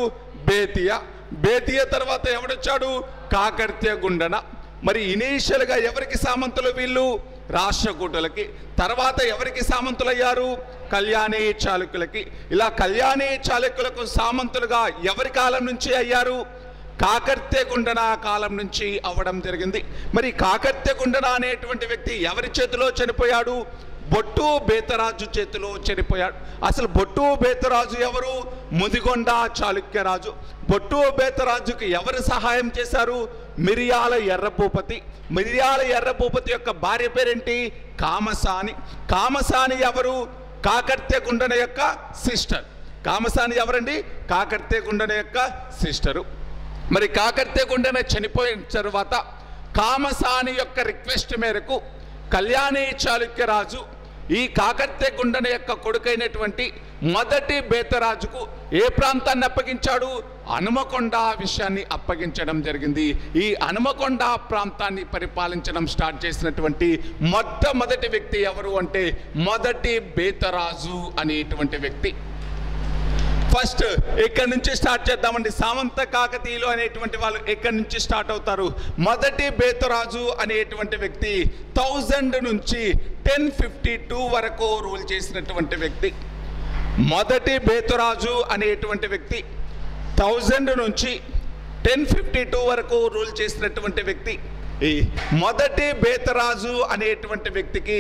బేతియా తర్వాత ఎవడొచ్చాడు? కాకర్త్య గుండెన. మరి ఇనీషియల్గా ఎవరికి సామంతులు వీళ్ళు? రాష్ట్రకూటులకి. తర్వాత ఎవరికి సామంతులయ్యారు? కళ్యాణి చాళుక్యులకి. ఇలా కళ్యాణి చాళుక్యులకు సామంతులుగా ఎవరి కాలం నుంచి అయ్యారు? కాకర్త్య గుండెన కాలం నుంచి అవ్వడం జరిగింది. మరి కాకర్త్య గుండెన అనేటువంటి వ్యక్తి ఎవరి చేతిలో చనిపోయాడు? బొట్టు బేతరాజు చేతిలో చనిపోయాడు. అసలు బొట్టు బేతరాజు ఎవరు? ముదిగొండ చాళుక్యరాజు. బొట్టు బేతరాజుకి ఎవరు సహాయం చేశారు? మిరియాల ఎర్రభూపతి. మిరియాల ఎర్రభూపతి యొక్క భార్య పేరేంటి? కామసాని. కామసాని ఎవరు? కాకర్త్య గుండెన యొక్క సిస్టర్. కామసాని ఎవరండి? కాకర్త్య గుండెన యొక్క సిస్టరు. మరి కాకర్త్య గుండెన చనిపోయిన తర్వాత కామసాని యొక్క రిక్వెస్ట్ మేరకు కళ్యాణి చాళుక్య రాజు ఈ కాకర్తె గుండెన యొక్క కొడుకైనటువంటి మొదటి బేతరాజుకు ఏ ప్రాంతాన్ని అప్పగించాడు? హనుమకొండ విషయాన్ని అప్పగించడం జరిగింది. ఈ హనుమకొండ ప్రాంతాన్ని పరిపాలించడం స్టార్ట్ చేసినటువంటి మొట్టమొదటి వ్యక్తి ఎవరు అంటే మొదటి బేతరాజు అనేటువంటి వ్యక్తి. ఫస్ట్ ఇక్కడ నుంచి స్టార్ట్ చేద్దామండి. సామంత కాకతీయులు అనేటువంటి వాళ్ళు ఎక్కడి నుంచి స్టార్ట్ అవుతారు? మొదటి బేతరాజు అనేటువంటి వ్యక్తి 1000 నుంచి 1052 వరకు రూల్ చేసినటువంటి వ్యక్తి. మొదటి బేతరాజు అనేటువంటి వ్యక్తి 1000 నుంచి 1052 వరకు రూల్ చేసినటువంటి వ్యక్తి. ఈ మొదటి బేతరాజు అనేటువంటి వ్యక్తికి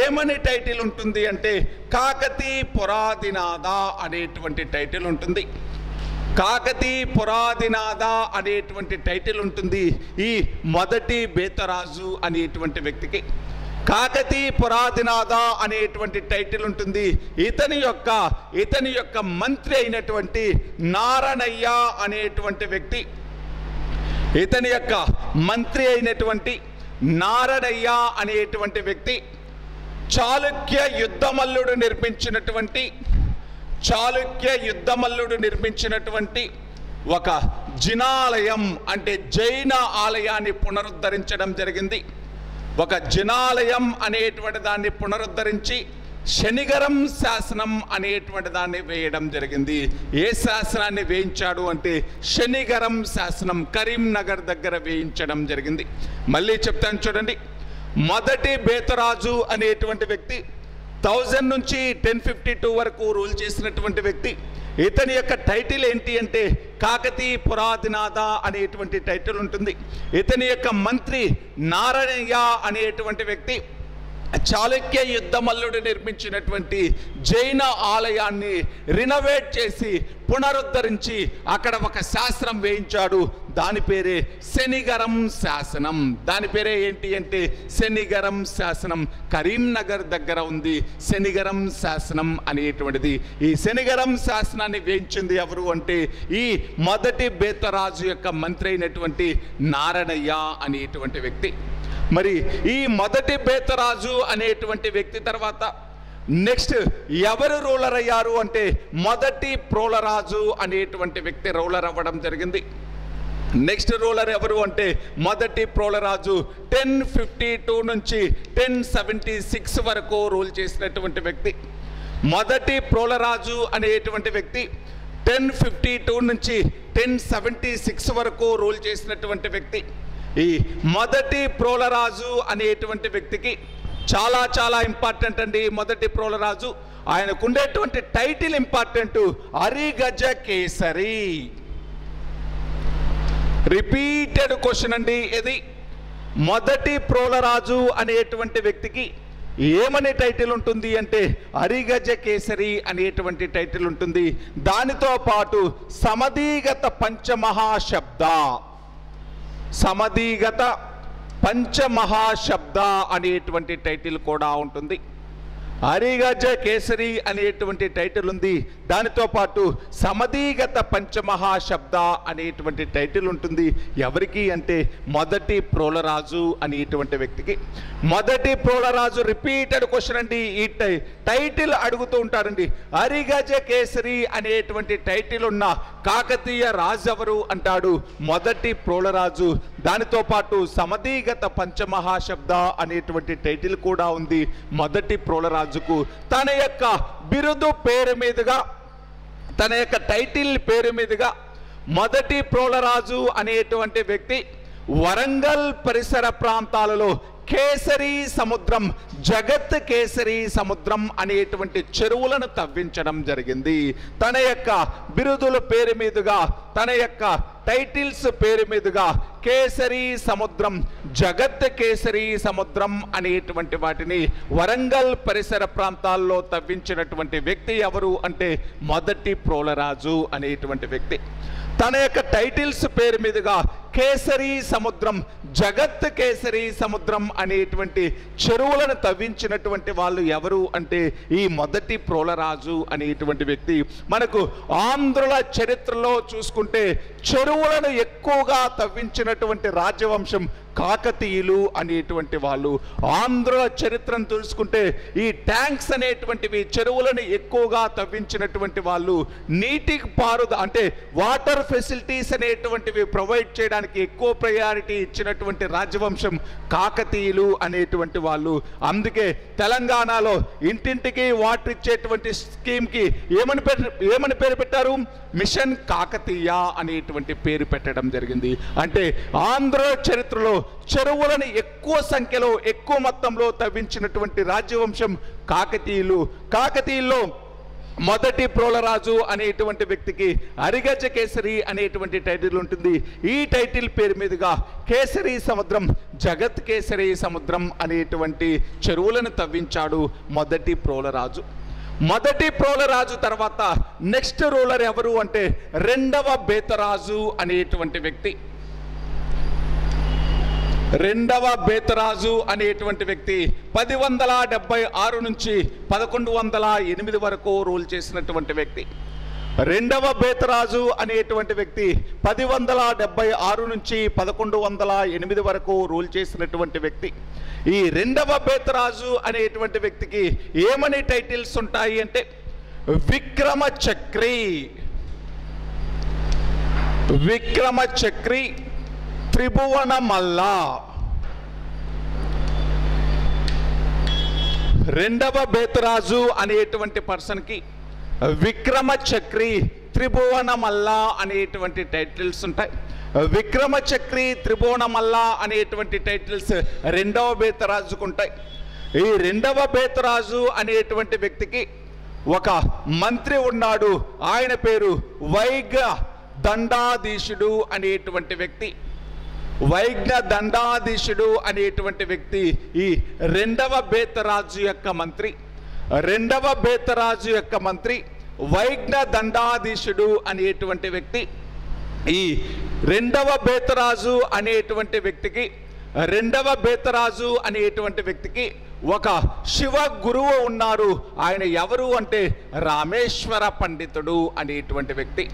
ఏమని టైటిల్ ఉంటుంది అంటే కాకతీ పురాదినాథ అనేటువంటి టైటిల్ ఉంటుంది. కాకతీ పురాదినాథ అనేటువంటి టైటిల్ ఉంటుంది ఈ మొదటి బేతరాజు అనేటువంటి వ్యక్తికి. కాకతీ పురాదినాథ అనేటువంటి టైటిల్ ఉంటుంది. ఇతని యొక్క మంత్రి అయినటువంటి నారణయ్య అనేటువంటి వ్యక్తి, ఇతని యొక్క మంత్రి అయినటువంటి నారణయ్య అనేటువంటి వ్యక్తి చాళుక్య యుద్ధమల్లుడు నిర్మించినటువంటి ఒక జినాలయం అంటే జైన ఆలయాన్ని పునరుద్ధరించడం జరిగింది. ఒక జినాలయం అనేటువంటి దాన్ని పునరుద్ధరించి శనిగరం శాసనం అనేటువంటి దాన్ని వేయడం జరిగింది. ఏ శాసనాన్ని వేయించాడు అంటే శనిగరం శాసనం కరీంనగర్ దగ్గర వేయించడం జరిగింది. మళ్ళీ చెప్తాను చూడండి. మొదటి బేతరాజు అనేటువంటి వ్యక్తి 1000 నుంచి 1052 వరకు రూల్ చేసినటువంటి వ్యక్తి. ఇతని యొక్క టైటిల్ ఏంటి అంటే కాకతీ పురాదినాథ అనేటువంటి టైటిల్ ఉంటుంది. ఇతని యొక్క మంత్రి నారాయణయ్య అనేటువంటి వ్యక్తి చాళుక్య యుద్ధమల్లుడు నిర్మించినటువంటి జైన ఆలయాన్ని రినోవేట్ చేసి పునరుద్ధరించి అక్కడ ఒక శాసనం వేయించాడు. దాని పేరే శనిగరం శాసనం. దాని పేరే ఏంటి అంటే శనిగరం శాసనం. కరీంనగర్ దగ్గర ఉంది శనిగరం శాసనం అనేటువంటిది. ఈ శనిగరం శాసనాన్ని వేయించింది ఎవరు అంటే ఈ మొదటి బేతరాజు యొక్క మంత్రి అయినటువంటి నారణయ్య అనేటువంటి వ్యక్తి. మరి ఈ మొదటి బేతరాజు అనేటువంటి వ్యక్తి తర్వాత నెక్స్ట్ ఎవరు రూలర్ అయ్యారు అంటే మొదటి ప్రోలరాజు అనేటువంటి వ్యక్తి రూలర్ అవ్వడం జరిగింది. నెక్స్ట్ రూలర్ ఎవరు అంటే మొదటి ప్రోలరాజు 1052 నుంచి 1076 వరకు రూల్ చేసినటువంటి వ్యక్తి. మొదటి ప్రోలరాజు అనేటువంటి వ్యక్తి 1052 నుంచి 1076 వరకు రూల్ చేసినటువంటి వ్యక్తి. ఈ మొదటి ప్రోలరాజు అనేటువంటి వ్యక్తికి చాలా చాలా ఇంపార్టెంట్ అండి. మొదటి ప్రోలరాజు ఆయనకు ఉండేటువంటి title important, Arigaja Kesari. Repeated question అండి ఇది. మొదటి ప్రోలరాజు అనేటువంటి వ్యక్తికి ఏమనే టైటిల్ ఉంటుంది అంటే అరిగజ కేసరి అనేటువంటి టైటిల్ ఉంటుంది. దానితో పాటు సమధిగత పంచమహాశబ్ద, సమధిగత పంచమహాశబ్ద అనేటువంటి టైటిల్ కూడా ఉంటుంది. అరిగజ కేసరి అనేటువంటి టైటిల్ ఉంది. దానితో పాటు సమధిగత పంచమహాశబ్ద అనేటువంటి టైటిల్ ఉంటుంది. ఎవరికి అంటే మొదటి ప్రోలరాజు అనేటువంటి వ్యక్తికి. మొదటి ప్రోలరాజు రిపీటెడ్ క్వశ్చన్ అండి. ఈ టైటిల్ అడుగుతూ ఉంటారండి. అరిగజ కేసరి అనేటువంటి టైటిల్ ఉన్న కాకతీయ రాజు ఎవరు అంటాడు మొదటి ప్రోలరాజు. దానితో పాటు సమధిగత పంచమహాశబ్ద అనేటువంటి టైటిల్ కూడా ఉంది మొదటి ప్రోలరాజుకు. తన యొక్క బిరుదు పేరు మీదుగా, తన యొక్క టైటిల్ పేరు మీదుగా మొదటి ప్రోలరాజు అనేటువంటి వ్యక్తి వరంగల్ పరిసర ప్రాంతాలలో కేసరి సముద్రం, జగత్ కేసరి సముద్రం అనేటువంటి చెరువులను తవ్వించడం జరిగింది. తన యొక్క బిరుదుల పేరు మీదుగా, తన యొక్క టైటిల్స్ పేరు మీదుగా కేసరి సముద్రం, జగత్ కేసరి సముద్రం అనేటువంటి వాటిని వరంగల్ పరిసర ప్రాంతాల్లో తవ్వించినటువంటి వ్యక్తి ఎవరు అంటే మొదటి ప్రోలరాజు అనేటువంటి వ్యక్తి. తన యొక్క టైటిల్స్ పేరు మీదుగా కేసరి సముద్రం, జగత్ కేసరి సముద్రం అనేటువంటి చెరువులను తవ్వించినటువంటి వాళ్ళు ఎవరు అంటే ఈ మొదటి ప్రోలరాజు అనేటువంటి వ్యక్తి. మనకు ఆంధ్రుల చరిత్రలో చూసుకుంటే చెరువులను ఎక్కువగా తవ్వించినటువంటి రాజ్యవంశం కాకతీయులు అనేటువంటి వాళ్ళు. ఆంధ్ర చరిత్రను తెలుసుకుంటే ఈ ట్యాంక్స్ అనేటువంటివి చెరువులను ఎక్కువగా తవ్వించినటువంటి వాళ్ళు, నీటికి అంటే వాటర్ ఫెసిలిటీస్ అనేటువంటివి ప్రొవైడ్ చేయడానికి ఎక్కువ ప్రయారిటీ ఇచ్చినటువంటి రాజవంశం కాకతీయులు అనేటువంటి వాళ్ళు. అందుకే తెలంగాణలో ఇంటింటికి వాటర్ ఇచ్చేటువంటి స్కీమ్కి ఏమని పేరు పెట్టారు? మిషన్ కాకతీయ అనేటువంటి పేరు పెట్టడం జరిగింది. అంటే ఆంధ్ర చరిత్రలో చెరువులను ఎక్కువ సంఖ్యలో ఎక్కువ మొత్తంలో తవ్వించినటువంటి రాజ్యవంశం కాకతీయులు. కాకతీయుల్లో మొదటి ప్రోలరాజు అనేటువంటి వ్యక్తికి అరిగజ కేసరి అనేటువంటి టైటిల్ ఉంటుంది. ఈ టైటిల్ పేరు మీదుగా కేసరి సముద్రం, జగత్ కేసరి సముద్రం అనేటువంటి చెరువులను తవ్వించాడు మొదటి ప్రోలరాజు. మొదటి ప్రోలరాజు తర్వాత నెక్స్ట్ రూలర్ ఎవరు అంటే రెండవ బేతరాజు అనేటువంటి వ్యక్తి. రెండవ బేతరాజు అనేటువంటి వ్యక్తి 1076 నుంచి 1108 వరకు రూల్ చేసినటువంటి వ్యక్తి. రెండవ బేతరాజు అనేటువంటి వ్యక్తి 1076 నుంచి 1108 వరకు రూల్ చేసినటువంటి వ్యక్తి. ఈ రెండవ బేతరాజు అనేటువంటి వ్యక్తికి ఏమని టైటిల్స్ ఉంటాయి అంటే విక్రమ చక్రి, విక్రమ చక్రి, త్రిభువన మల్ల. రెండవ బేతరాజు అనేటువంటి పర్సన్కి విక్రమ చక్రి, త్రిభువన మల్ల అనేటువంటి టైటిల్స్ ఉంటాయి. విక్రమ చక్రి, త్రిభువన మల్ల అనేటువంటి టైటిల్స్ రెండవ బేతరాజుకు ఉంటాయి. ఈ రెండవ బేతరాజు అనేటువంటి వ్యక్తికి ఒక మంత్రి ఉన్నాడు. ఆయన పేరు వైగ్న దండాధీశుడు అనేటువంటి వ్యక్తి. వైగ్న దండాధీశుడు అనేటువంటి వ్యక్తి ఈ రెండవ బేతరాజు యొక్క మంత్రి. రెండవ బేతరాజు యొక్క మంత్రి వైగ్న దండాధీశుడు అనేటువంటి వ్యక్తి. ఈ రెండవ బేతరాజు అనేటువంటి వ్యక్తికి ఒక శివ గురువు ఉన్నారు. ఆయన ఎవరు అంటే రామేశ్వర పండితుడు అనేటువంటి వ్యక్తి.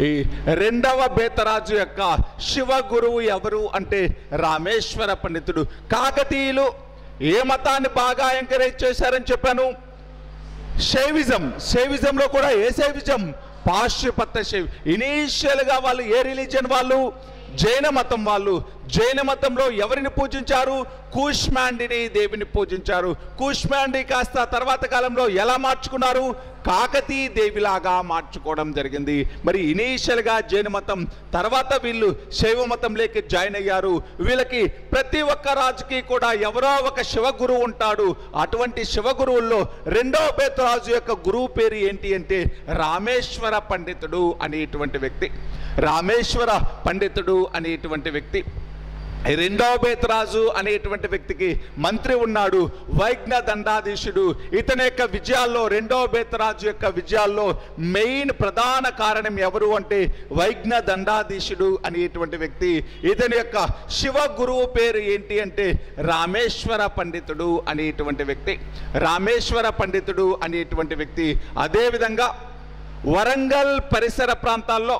ఈ రెండవ బేతరాజు యొక్క శివ గురువు ఎవరు అంటే రామేశ్వర పండితుడు. కాకతీయులు ఏ మతాన్ని బాగా ఎంకరేజ్ చేశారని చెప్పాను? శైవిజం. శైవిజంలో కూడా ఏ శైవిజం? పాశుపత శైవ. ఇనీషియల్గా వాళ్ళు ఏ రిలీజియన్ వాళ్ళు? జైన మతం వాళ్ళు. జైన మతంలో ఎవరిని పూజించారు? కూష్మాండిని దేవిని పూజించారు. కూష్మాండి కాస్త తర్వాత కాలంలో ఎలా మార్చుకున్నారు? కాకతీయ దేవిలాగా మార్చుకోవడం జరిగింది. మరి ఇనీషియల్గా జైన మతం, తర్వాత వీళ్ళు శైవ మతంలోకి జాయిన్ అయ్యారు. వీళ్ళకి ప్రతి ఒక్క రాజుకి కూడా ఎవరో ఒక శివగురువు ఉంటాడు. అటువంటి శివగురువుల్లో రెండవ బేతరాజు యొక్క గురువు పేరు ఏంటి అంటే రామేశ్వర పండితుడు అనేటువంటి వ్యక్తి. రామేశ్వర పండితుడు అనేటువంటి వ్యక్తి. రెండవ బేతరాజు అనేటువంటి వ్యక్తికి మంత్రి ఉన్నాడు, వైగ్న దండాధీశుడు. ఇతని యొక్క విజయాల్లో, రెండవ బేతరాజు యొక్క విజయాల్లో మెయిన్ ప్రధాన కారణం ఎవరు అంటే వైగ్న దండాధీశుడు అనేటువంటి వ్యక్తి. ఇతని యొక్క శివ గురువు పేరు ఏంటి అంటే రామేశ్వర పండితుడు అనేటువంటి వ్యక్తి. రామేశ్వర పండితుడు అనేటువంటి వ్యక్తి. అదేవిధంగా వరంగల్ పరిసర ప్రాంతాల్లో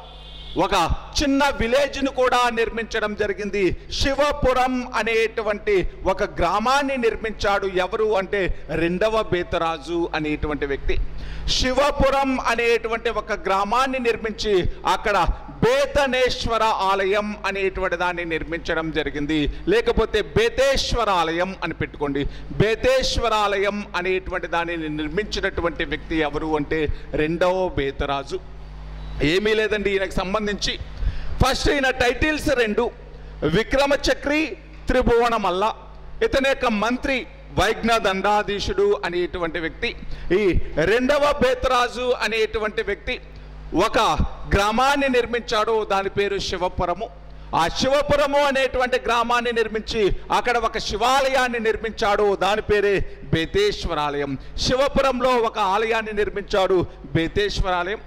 ఒక చిన్న విలేజ్ను కూడా నిర్మించడం జరిగింది. శివపురం అనేటువంటి ఒక గ్రామాన్ని నిర్మించాడు. ఎవరు అంటే రెండవ బేతరాజు అనేటువంటి వ్యక్తి. శివపురం అనేటువంటి ఒక గ్రామాన్ని నిర్మించి అక్కడ బేతనేశ్వర ఆలయం అనేటువంటి దాన్ని నిర్మించడం జరిగింది. లేకపోతే బేతేశ్వర ఆలయం అని పెట్టుకోండి. బేతేశ్వర ఆలయం అనేటువంటి దానిని నిర్మించినటువంటి వ్యక్తి ఎవరు అంటే రెండవ బేతరాజు. ఏమీ లేదండి ఈయనకు సంబంధించి. ఫస్ట్ ఈయన టైటిల్స్ రెండు, విక్రమ చక్రి, త్రిభువన మల్ల. ఇతని యొక్క మంత్రి వైగ్న దండాధీశుడు అనేటువంటి వ్యక్తి. ఈ రెండవ బేతరాజు అనేటువంటి వ్యక్తి ఒక గ్రామాన్ని నిర్మించాడు. దాని పేరు శివపురము. ఆ శివపురము అనేటువంటి గ్రామాన్ని నిర్మించి అక్కడ ఒక శివాలయాన్ని నిర్మించాడు. దాని పేరే బేతేశ్వరాలయం. శివపురంలో ఒక ఆలయాన్ని నిర్మించాడు, బేతేశ్వరాలయం.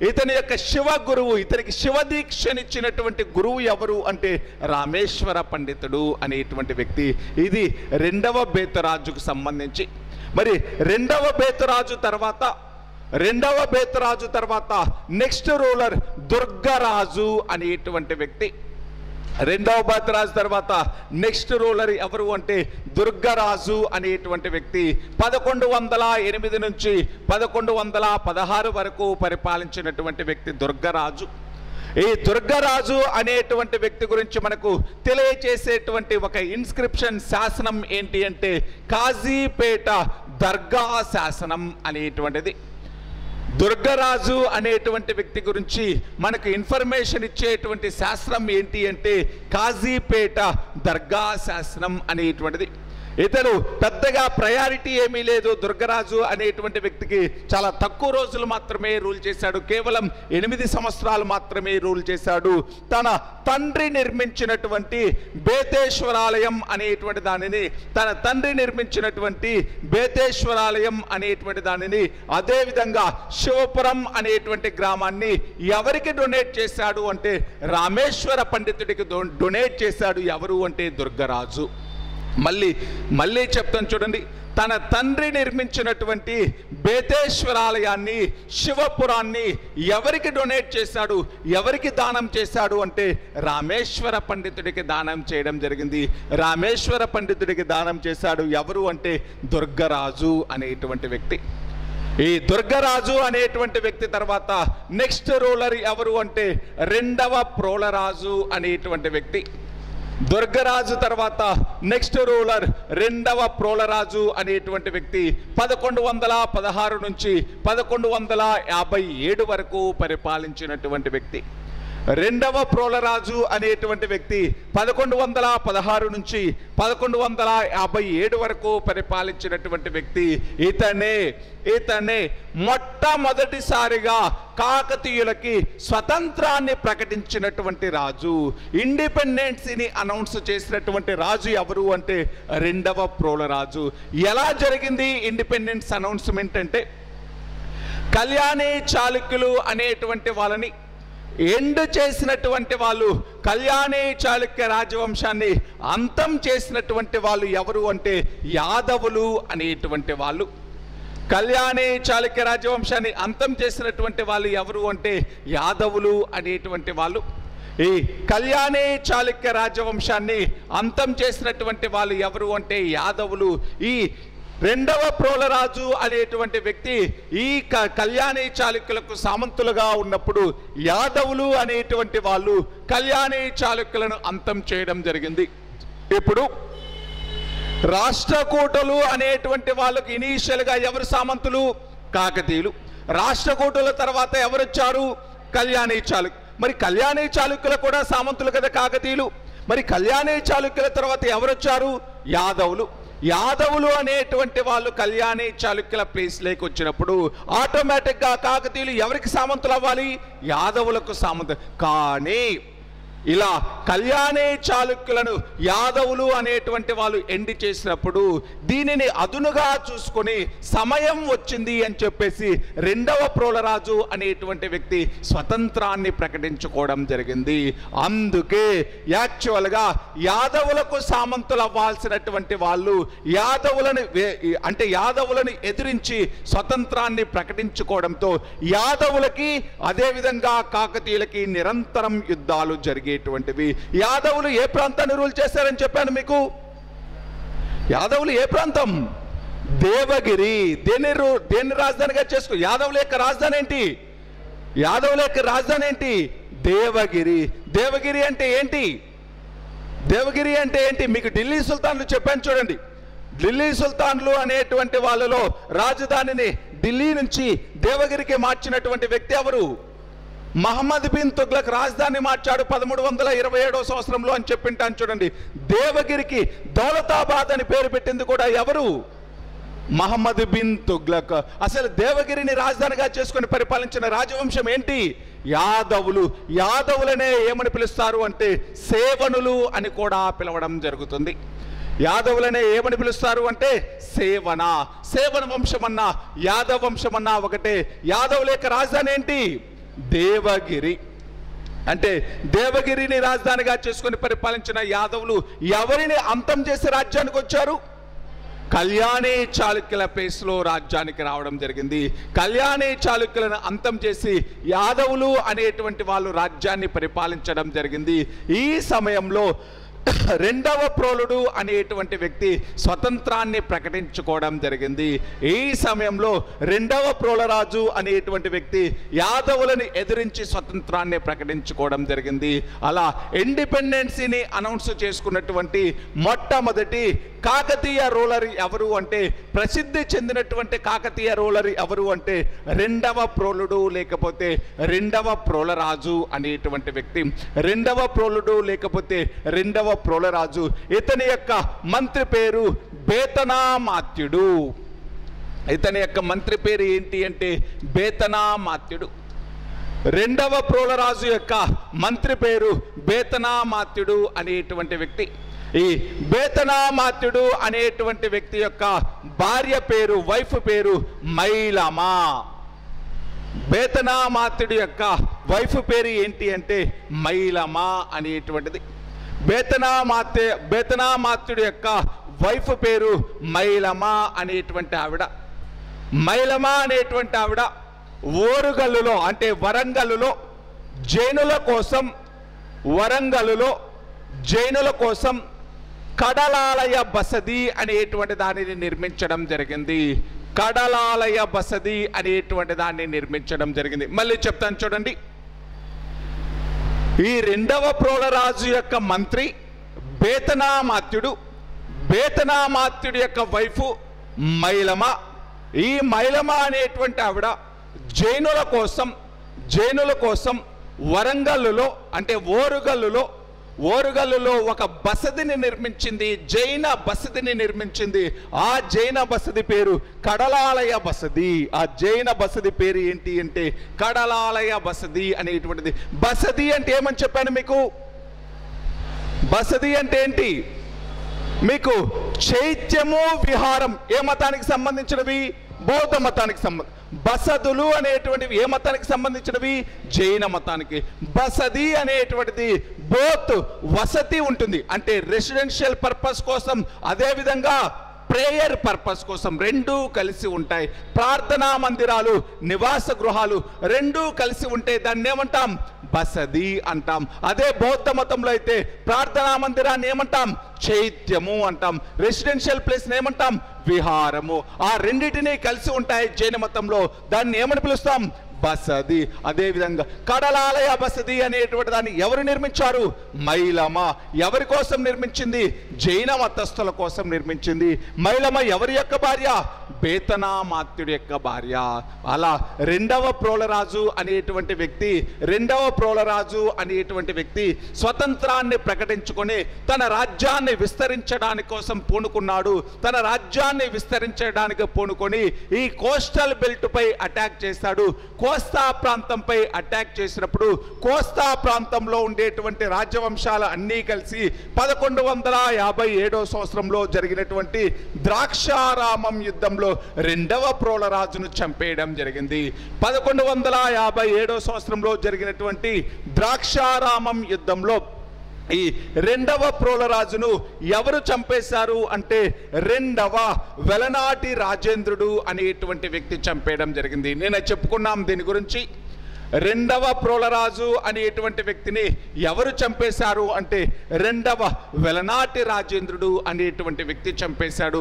ఇతని యొక్క శివ గురువు, ఇతనికి శివ దీక్షనిచ్చినటువంటి గురువు ఎవరు అంటే రామేశ్వర పండితుడు అనేటువంటి వ్యక్తి. ఇది రెండవ బేతరాజుకు సంబంధించి. మరి రెండవ బేతరాజు తర్వాత నెక్స్ట్ రూలర్ దుర్గరాజు అనేటువంటి వ్యక్తి. రెండవ బాతురాజు తర్వాత నెక్స్ట్ రూలర్ ఎవరు అంటే దుర్గరాజు అనేటువంటి వ్యక్తి 1108 నుంచి 1116 వరకు పరిపాలించినటువంటి వ్యక్తి దుర్గరాజు. ఈ దుర్గరాజు అనేటువంటి వ్యక్తి గురించి మనకు తెలియచేసేటువంటి ఒక ఇన్స్క్రిప్షన్ శాసనం ఏంటి అంటే కాజీపేట దర్గా శాసనం అనేటువంటిది. దుర్గరాజు అనేటువంటి వ్యక్తి గురించి మనకు ఇన్ఫర్మేషన్ ఇచ్చేటువంటి శాస్త్రం ఏంటి అంటే కాజీపేట దర్గా శాసనం అనేటువంటిది. ఇతను పెద్దగా ప్రయారిటీ ఏమీ లేదు. దుర్గరాజు అనేటువంటి వ్యక్తికి చాలా తక్కువ రోజులు మాత్రమే రూల్ చేశాడు. కేవలం 8 సంవత్సరాలు మాత్రమే రూల్ చేశాడు. తన తండ్రి నిర్మించినటువంటి బేతేశ్వరాలయం అనేటువంటి దానిని అదేవిధంగా శివపురం అనేటువంటి గ్రామాన్ని ఎవరికి డొనేట్ చేశాడు అంటే రామేశ్వర పండితుడికి డొనేట్ చేశాడు. ఎవరు అంటే దుర్గరాజు. మళ్ళీ చెప్తాను చూడండి. తన తండ్రి నిర్మించినటువంటి బేతేశ్వరాలయాన్ని శివపురాన్ని ఎవరికి డొనేట్ చేశాడు, ఎవరికి దానం చేశాడు అంటే రామేశ్వర పండితుడికి దానం చేయడం జరిగింది. రామేశ్వర పండితుడికి దానం చేశాడు. ఎవరు అంటే దుర్గరాజు అనేటువంటి వ్యక్తి. ఈ దుర్గరాజు అనేటువంటి వ్యక్తి తర్వాత నెక్స్ట్ రూలర్ ఎవరు అంటే రెండవ ప్రోలరాజు అనేటువంటి వ్యక్తి. దుర్గరాజు తర్వాత నెక్స్ట్ రూలర్ రెండవ ప్రోలరాజు అనేటువంటి వ్యక్తి 1116 నుంచి 1157 వరకు పరిపాలించినటువంటి వ్యక్తి. రెండవ ప్రోలరాజు అనేటువంటి వ్యక్తి 1116 నుంచి 1157 వరకు పరిపాలించినటువంటి వ్యక్తి. ఇతనే మొట్టమొదటిసారిగా కాకతీయులకి స్వతంత్రాన్ని ప్రకటించినటువంటి రాజు. ఇండిపెండెన్సీని అనౌన్స్ చేసినటువంటి రాజు ఎవరు అంటే రెండవ ప్రోలరాజు. ఎలా జరిగింది ఇండిపెండెన్స్ అనౌన్స్మెంట్ అంటే కళ్యాణి చాళుక్యులు అనేటువంటి వాళ్ళని ఎండ్ చేసినటువంటి వాళ్ళు, కళ్యాణి చాళుక్య రాజవంశాన్ని అంతం చేసినటువంటి వాళ్ళు ఎవరు అంటే యాదవులు అనేటువంటి వాళ్ళు. కళ్యాణి చాళుక్య రాజవంశాన్ని అంతం చేసినటువంటి వాళ్ళు ఎవరు అంటే యాదవులు అనేటువంటి వాళ్ళు. ఈ కళ్యాణి చాళుక్య రాజవంశాన్ని అంతం చేసినటువంటి వాళ్ళు ఎవరు అంటే యాదవులు. ఈ రెండవ ప్రోలరాజు అనేటువంటి వ్యక్తి ఈ కళ్యాణి చాళుక్యులకు సామంతులుగా ఉన్నప్పుడు యాదవులు అనేటువంటి వాళ్ళు కళ్యాణి చాళుక్యులను అంతం చేయడం జరిగింది. ఇప్పుడు రాష్ట్రకూటులు అనేటువంటి వాళ్ళకి ఇనీషియల్గా ఎవరు సామంతులు? కాకతీయులు. రాష్ట్రకూటుల తర్వాత ఎవరు వచ్చారు? కళ్యాణి చాళుక్యులు. మరి కళ్యాణి చాళుక్యులు కూడా సామంతులు కదా కాకతీయులు. మరి కళ్యాణి చాళుక్యుల తర్వాత ఎవరు వచ్చారు? యాదవులు. యాదవులు అనేటువంటి వాళ్ళు కళ్యాణి చాళుక్యుల ప్లేస్లోకి వచ్చినప్పుడు ఆటోమేటిక్గా కాకతీయులు ఎవరికి సామంతులు అవ్వాలి? యాదవులకు సామంతులు. కానీ ఇలా కళ్యాణి చాళుక్యులను యాదవులు అనేటువంటి వాళ్ళు ఎండి చేసినప్పుడు దీనిని అదునుగా చూసుకొని సమయం వచ్చింది అని చెప్పేసి రెండవ ప్రోలరాజు అనేటువంటి వ్యక్తి స్వతంత్రాన్ని ప్రకటించుకోవడం జరిగింది. అందుకే యాక్చువల్గా యాదవులకు సామంతులు అవ్వాల్సినటువంటి వాళ్ళు యాదవులను ఎదిరించి స్వతంత్రాన్ని ప్రకటించుకోవడంతో యాదవులకి అదేవిధంగా కాకతీయులకి నిరంతరం యుద్ధాలు జరిగాయి. యాదవులు ఏ ప్రాంతాన్ని రూల్ చేశారని చెప్పాను మీకు. యాదవులు ఏ ప్రాంతం? దేవగిరి. దేన్ని రాజధానిగా చేసుకో? యాదవుల యొక్క రాజధాని ఏంటి? యాదవుల యొక్క రాజధాని ఏంటి? దేవగిరి. దేవగిరి అంటే ఏంటి? దేవగిరి అంటే ఏంటి? మీకు ఢిల్లీ సుల్తాన్లు చెప్పాను చూడండి. ఢిల్లీ సుల్తాన్లు అనేటువంటి వాళ్ళలో రాజధానిని ఢిల్లీ నుంచి దేవగిరికి మార్చినటువంటి వ్యక్తి ఎవరు? మహమ్మద్ బిన్ తుగ్లక్ రాజధాని మార్చాడు 1327వ సంవత్సరంలో అని చెప్పింటాను చూడండి. దేవగిరికి దౌలతాబాద్ అని పేరు పెట్టింది కూడా ఎవరు? మహమ్మద్ బిన్ తుగ్లక్. అసలు దేవగిరిని రాజధానిగా చేసుకుని పరిపాలించిన రాజవంశం ఏంటి? యాదవులు. యాదవులనే ఏమని పిలుస్తారు అంటే సేవనులు అని కూడా పిలవడం జరుగుతుంది. యాదవులనే ఏమని పిలుస్తారు అంటే సేవన. సేవన వంశమన్నా యాదవ వంశమన్నా ఒకటే. యాదవుల యొక్క రాజధాని ఏంటి? దేవగిరి. అంటే దేవగిరిని రాజధానిగా చేసుకుని పరిపాలించిన యాదవులు ఎవరిని అంతం చేసి రాజ్యానికి వచ్చారు? కళ్యాణి చాళుక్యుల ప్లేస్లో రాజ్యానికి రావడం జరిగింది. కళ్యాణి చాళుక్యులను అంతం చేసి యాదవులు అనేటువంటి వాళ్ళు రాజ్యాన్ని పరిపాలించడం జరిగింది. ఈ సమయంలో రెండవ ప్రోలుడు అనేటువంటి వ్యక్తి స్వతంత్రాన్ని ప్రకటించుకోవడం జరిగింది. ఈ సమయంలో రెండవ ప్రోలరాజు అనేటువంటి వ్యక్తి యాదవులను ఎదిరించి స్వతంత్రాన్ని ప్రకటించుకోవడం జరిగింది. అలా ఇండిపెండెన్సీని అనౌన్స్ చేసుకున్నటువంటి మొట్టమొదటి కాకతీయ రూలర్ ఎవరు అంటే, ప్రసిద్ధి చెందినటువంటి కాకతీయ రూలర్ ఎవరు అంటే రెండవ ప్రోలుడు లేకపోతే రెండవ ప్రోలరాజు అనేటువంటి వ్యక్తి. రెండవ ప్రోలుడు లేకపోతే రెండవ ప్రోలరాజు. ఇతని యొక్క మంత్రి పేరు బేతనామాత్యుడు. ఇతని యొక్క మంత్రి పేరు ఏంటి అంటే బేతనామాత్యుడు. రెండవ ప్రోలరాజు యొక్క మంత్రి పేరు బేతనామాత్యుడు అనేటువంటి వ్యక్తి. ఈ బేతనామాత్యుడు అనేటువంటి వ్యక్తి యొక్క భార్య పేరు, వైఫ్ పేరు మైలమా. బేతనామాత్యుడి యొక్క వైఫ్ పేరు ఏంటి అంటే మైలమా అనేటువంటిది. బేతనామాత్యుడి యొక్క వైఫ్ పేరు మైలమా అనేటువంటి ఆవిడ. మైలమా అనేటువంటి ఆవిడ ఓరుగల్లులో అంటే వరంగల్లులో జైనుల కోసం కడలాలయ బసది అనేటువంటి దానిని నిర్మించడం జరిగింది. కడలాలయ బసది అనేటువంటి దాన్ని నిర్మించడం జరిగింది. మళ్ళీ చెప్తాను చూడండి. ఈ రెండవ ప్రోలరాజు యొక్క మంత్రి బేతనామాత్యుడు. బేతనామాత్యుడి యొక్క వైఫ్ మైలమ. ఈ మైలమ అనేటువంటి ఆవిడ జైనుల కోసం వరంగల్లులో అంటే ఓరుగల్లులో ఒక బసదిని నిర్మించింది, జైన బసదిని నిర్మించింది. ఆ జైన బసది పేరు కడలాలయ బసది. ఆ జైన బసది పేరు ఏంటి అంటే కడలాలయ బసది అనేటువంటిది. బసది అంటే ఏమని చెప్పాను మీకు? బసది అంటే ఏంటి మీకు? చైత్యము విహారం. ఏ మతానికి సంబంధించినవి? బౌద్ధ మతానికి సంబంధించి. బసదులు అనేటువంటివి ఏ మతానికి సంబంధించినవి? జైన మతానికి. బసది అనేటువంటిది బోత్ వసతి ఉంటుంది అంటే రెసిడెన్షియల్ పర్పస్ కోసం, అదేవిధంగా ప్రేయర్ పర్పస్ కోసం రెండూ కలిసి ఉంటాయి. ప్రార్థనా మందిరాలు, నివాస గృహాలు రెండూ కలిసి ఉంటే దాన్ని ఏమంటాం? బసది అంటాం. అదే బౌద్ధ మతంలో అయితే ప్రార్థనా మందిరాన్ని ఏమంటాం? చైత్యము అంటాం. రెసిడెన్షియల్ ప్లేస్ ఏమంటాం? విహారము. ఆ రెండింటినీ కలిసి ఉంటాయి జైన మతంలో. దాన్ని ఏమని పిలుస్తాం? బసది. అదేవిధంగా కడలాలయ బసది అనేటువంటి దాన్ని ఎవరు నిర్మించారు? మైలమ. ఎవరి కోసం నిర్మించింది? జైన మతస్థుల కోసం నిర్మించింది. మైలమ ఎవరి యొక్క భార్య? బేతనామాత్యుడి యొక్క భార్య. అలా రెండవ ప్రోలరాజు అనేటువంటి వ్యక్తి స్వతంత్రాన్ని ప్రకటించుకొని తన రాజ్యాన్ని విస్తరించడానికి కోసం పూనుకున్నాడు. తన రాజ్యాన్ని విస్తరించడానికి పూనుకొని ఈ కోస్టల్ బెల్ట్ పై అటాక్ చేశాడు. కోస్తా ప్రాంతంపై అటాక్ చేసినప్పుడు కోస్తా ప్రాంతంలో ఉండేటువంటి రాజవంశాల అన్నీ కలిసి 1157వ సంవత్సరంలో జరిగినటువంటి ద్రాక్షారామం యుద్ధంలో రెండవ ప్రోలరాజును చంపేయడం జరిగింది. 1157వ సంవత్సరంలో జరిగినటువంటి ద్రాక్షారామం యుద్ధంలో ఈ రెండవ ప్రోలరాజును ఎవరు చంపేశారు అంటే రెండవ వెలనాటి రాజేంద్రుడు అనేటువంటి వ్యక్తి చంపేయడం జరిగింది. నేను చెప్పుకున్నాం దీని గురించి. రెండవ ప్రోలరాజు అనేటువంటి వ్యక్తిని ఎవరు చంపేశారు అంటే రెండవ వెలనాటి రాజేంద్రుడు అనేటువంటి వ్యక్తి చంపేశాడు.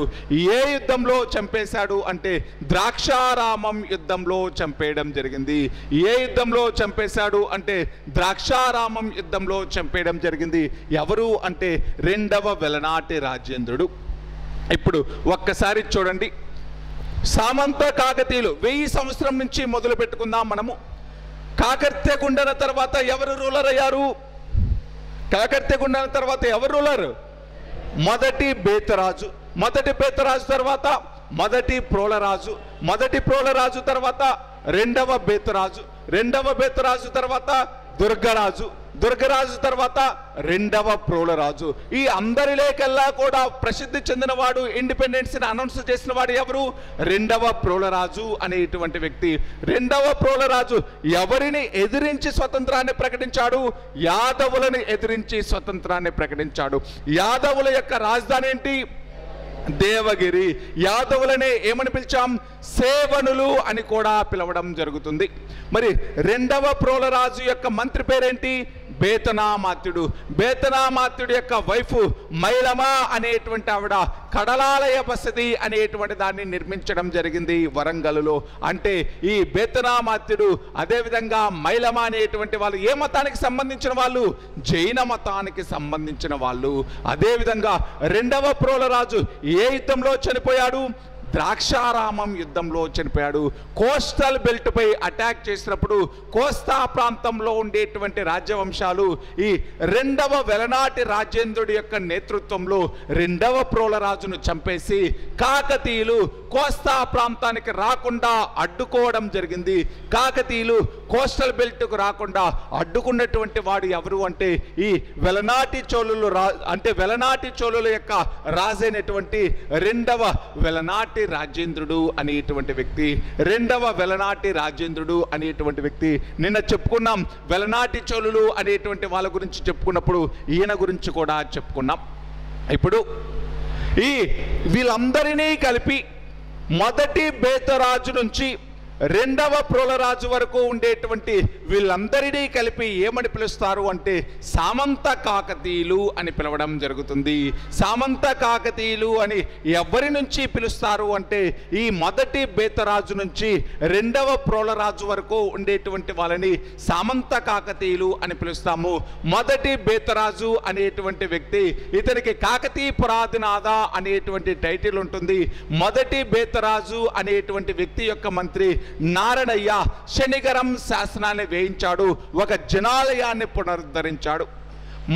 ఏ యుద్ధంలో చంపేశాడు అంటే ద్రాక్షారామం యుద్ధంలో చంపేయడం జరిగింది. ఏ యుద్ధంలో చంపేశాడు అంటే ద్రాక్షారామం యుద్ధంలో చంపేయడం జరిగింది. ఎవరు అంటే రెండవ వెలనాటి రాజేంద్రుడు. ఇప్పుడు ఒక్కసారి చూడండి. సామంత కాకతీయులు 1000 సంవత్సరం నుంచి మొదలు పెట్టుకుందాం మనము. కాకర్తెగుండన తర్వాత ఎవరు రూలర్ అయ్యారు? కాకర్తెగుండన తర్వాత ఎవరు రూలర్? మొదటి బేతరాజు. మొదటి బేతరాజు తర్వాత మొదటి ప్రోలరాజు. మొదటి ప్రోలరాజు తర్వాత రెండవ బేతరాజు. రెండవ బేతరాజు తర్వాత దుర్గరాజు. దుర్గరాజు తర్వాత రెండవ ప్రోలరాజు. ఈ అందరిలోకెల్లా కూడా ప్రసిద్ధి చెందినవాడు, ఇండిపెండెన్స్ని అనౌన్స్ చేసిన వాడు ఎవరు? రెండవ ప్రోలరాజు అనేటువంటి వ్యక్తి. రెండవ ప్రోలరాజు ఎవరిని ఎదిరించి స్వతంత్రాన్ని ప్రకటించాడు? యాదవులను ఎదిరించి స్వతంత్రాన్ని ప్రకటించాడు. యాదవుల యొక్క రాజధాని ఏంటి? దేవగిరి. యాదవులనే ఏమని పిలిచాం? సేవనులు అని కూడా పిలవడం జరుగుతుంది. మరి రెండవ ప్రోలరాజు యొక్క మంత్రి పేరేంటి? బేతనామాత్యుడు. బేతనామాత్యుడి యొక్క వైఫ్ మైలమ అనేటువంటి ఆవిడ కడలాలయ బసది అనేటువంటి దాన్ని నిర్మించడం జరిగింది వరంగల్లో. అంటే ఈ బేతనామాత్యుడు అదేవిధంగా మైలమ అనేటువంటి వాళ్ళు ఏ మతానికి సంబంధించిన వాళ్ళు? జైన మతానికి సంబంధించిన వాళ్ళు. అదేవిధంగా రెండవ ప్రోలరాజు ఏ యుద్ధంలో చనిపోయాడు? ద్రాక్షారామం యుద్ధంలో చనిపోయాడు. కోస్టల్ బెల్ట్ పై అటాక్ చేసినప్పుడు కోస్తా ప్రాంతంలో ఉండేటువంటి రాజ్యవంశాలు ఈ రెండవ వెలనాటి రాజేంద్రుడి యొక్క నేతృత్వంలో రెండవ ప్రోలరాజును చంపేసి కాకతీయులు కోస్తా ప్రాంతానికి రాకుండా అడ్డుకోవడం జరిగింది. కాకతీయులు కోస్టల్ బెల్ట్కు రాకుండా అడ్డుకున్నటువంటి వాడు ఎవరు అంటే ఈ వెలనాటి చోళులు అంటే వెలనాటి చోళుల యొక్క రాజైనటువంటి రెండవ వెలనాటి రాజేంద్రుడు అనేటువంటి వ్యక్తి. రెండవ వెలనాటి రాజేంద్రుడు అనేటువంటి వ్యక్తి. నిన్న చెప్పుకున్నాం వెలనాటి చోళులు అనేటువంటి వాళ్ళ గురించి చెప్పుకున్నప్పుడు ఈయన గురించి కూడా చెప్పుకున్నాం. ఇప్పుడు ఈ వీళ్ళందరినీ కలిపి మొదటి బేతరాజు నుంచి రెండవ ప్రోలరాజు వరకు ఉండేటువంటి వీళ్ళందరినీ కలిపి ఏమని పిలుస్తారు అంటే సామంత కాకతీయులు అని పిలవడం జరుగుతుంది. సామంత కాకతీయులు అని ఎవరి నుంచి పిలుస్తారు అంటే ఈ మొదటి బేతరాజు నుంచి రెండవ ప్రోలరాజు వరకు ఉండేటువంటి వాళ్ళని సామంత కాకతీయులు అని పిలుస్తాము. మొదటి బేతరాజు అనేటువంటి వ్యక్తి, ఇతనికి కాకతీయ పురాధినాథ అనేటువంటి టైటిల్ ఉంటుంది. మొదటి బేతరాజు అనేటువంటి వ్యక్తి యొక్క మంత్రి నారణయ్య శనిగరం శాసనాన్ని వేయించాడు. ఒక జనాలయాన్ని పునరుద్ధరించాడు.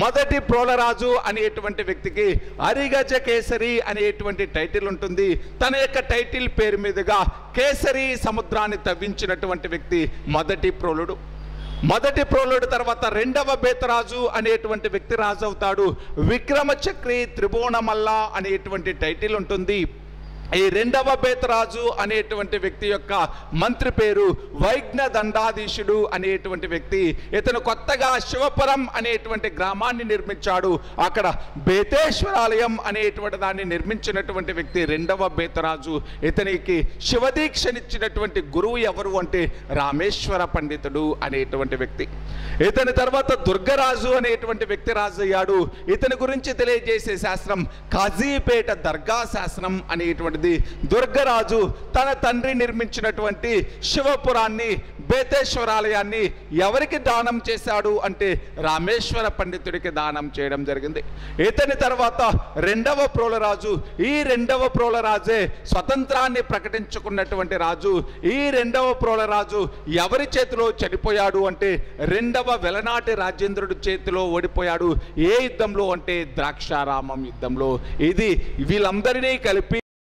మొదటి ప్రోలరాజు అనేటువంటి వ్యక్తికి అరిగజ కేసరి అనేటువంటి టైటిల్ ఉంటుంది. తన యొక్క టైటిల్ పేరు మీదుగా కేసరి సముద్రాన్ని తవ్వించినటువంటి వ్యక్తి మొదటి ప్రోలుడు. మొదటి ప్రోలుడు తర్వాత రెండవ బేతరాజు అనేటువంటి వ్యక్తి రాజు అవుతాడు. విక్రమచక్రి త్రిభువనమల్ల అనేటువంటి టైటిల్ ఉంటుంది. ఈ రెండవ బేతరాజు అనేటువంటి వ్యక్తి యొక్క మంత్రి పేరు వైఘ్న దండాధీశుడు అనేటువంటి వ్యక్తి. ఇతను కొత్తగా శివపురం అనేటువంటి గ్రామాన్ని నిర్మించాడు. అక్కడ బేతేశ్వరాలయం అనేటువంటి దాన్ని నిర్మించినటువంటి వ్యక్తి రెండవ బేతరాజు. ఇతనికి శివదీక్షనిచ్చినటువంటి గురువు ఎవరు అంటే రామేశ్వర పండితుడు అనేటువంటి వ్యక్తి. ఇతని తర్వాత దుర్గరాజు అనేటువంటి వ్యక్తి రాజు అయ్యాడు. ఇతని గురించి తెలియజేసే శాస్త్రం కాజీపేట దర్గా శాసనం అనేటువంటి దుర్గరాజు తన తండ్రి నిర్మించినటువంటి శివపురాన్ని బేతేశ్వరాలయాన్ని ఎవరికి దానం చేశాడు అంటే రామేశ్వర పండితుడికి దానం చేయడం జరిగింది. ఇతని తర్వాత రెండవ ప్రోలరాజు. ఈ రెండవ ప్రోలరాజే స్వతంత్రాన్ని ప్రకటించుకున్నటువంటి రాజు. ఈ రెండవ ప్రోలరాజు ఎవరి చేతిలో చనిపోయాడు అంటే రెండవ వెలనాటి రాజేంద్రుడి చేతిలో ఓడిపోయాడు. ఏ యుద్ధంలో అంటే ద్రాక్షారామం యుద్ధంలో. ఇది వీళ్ళందరినీ కలిపి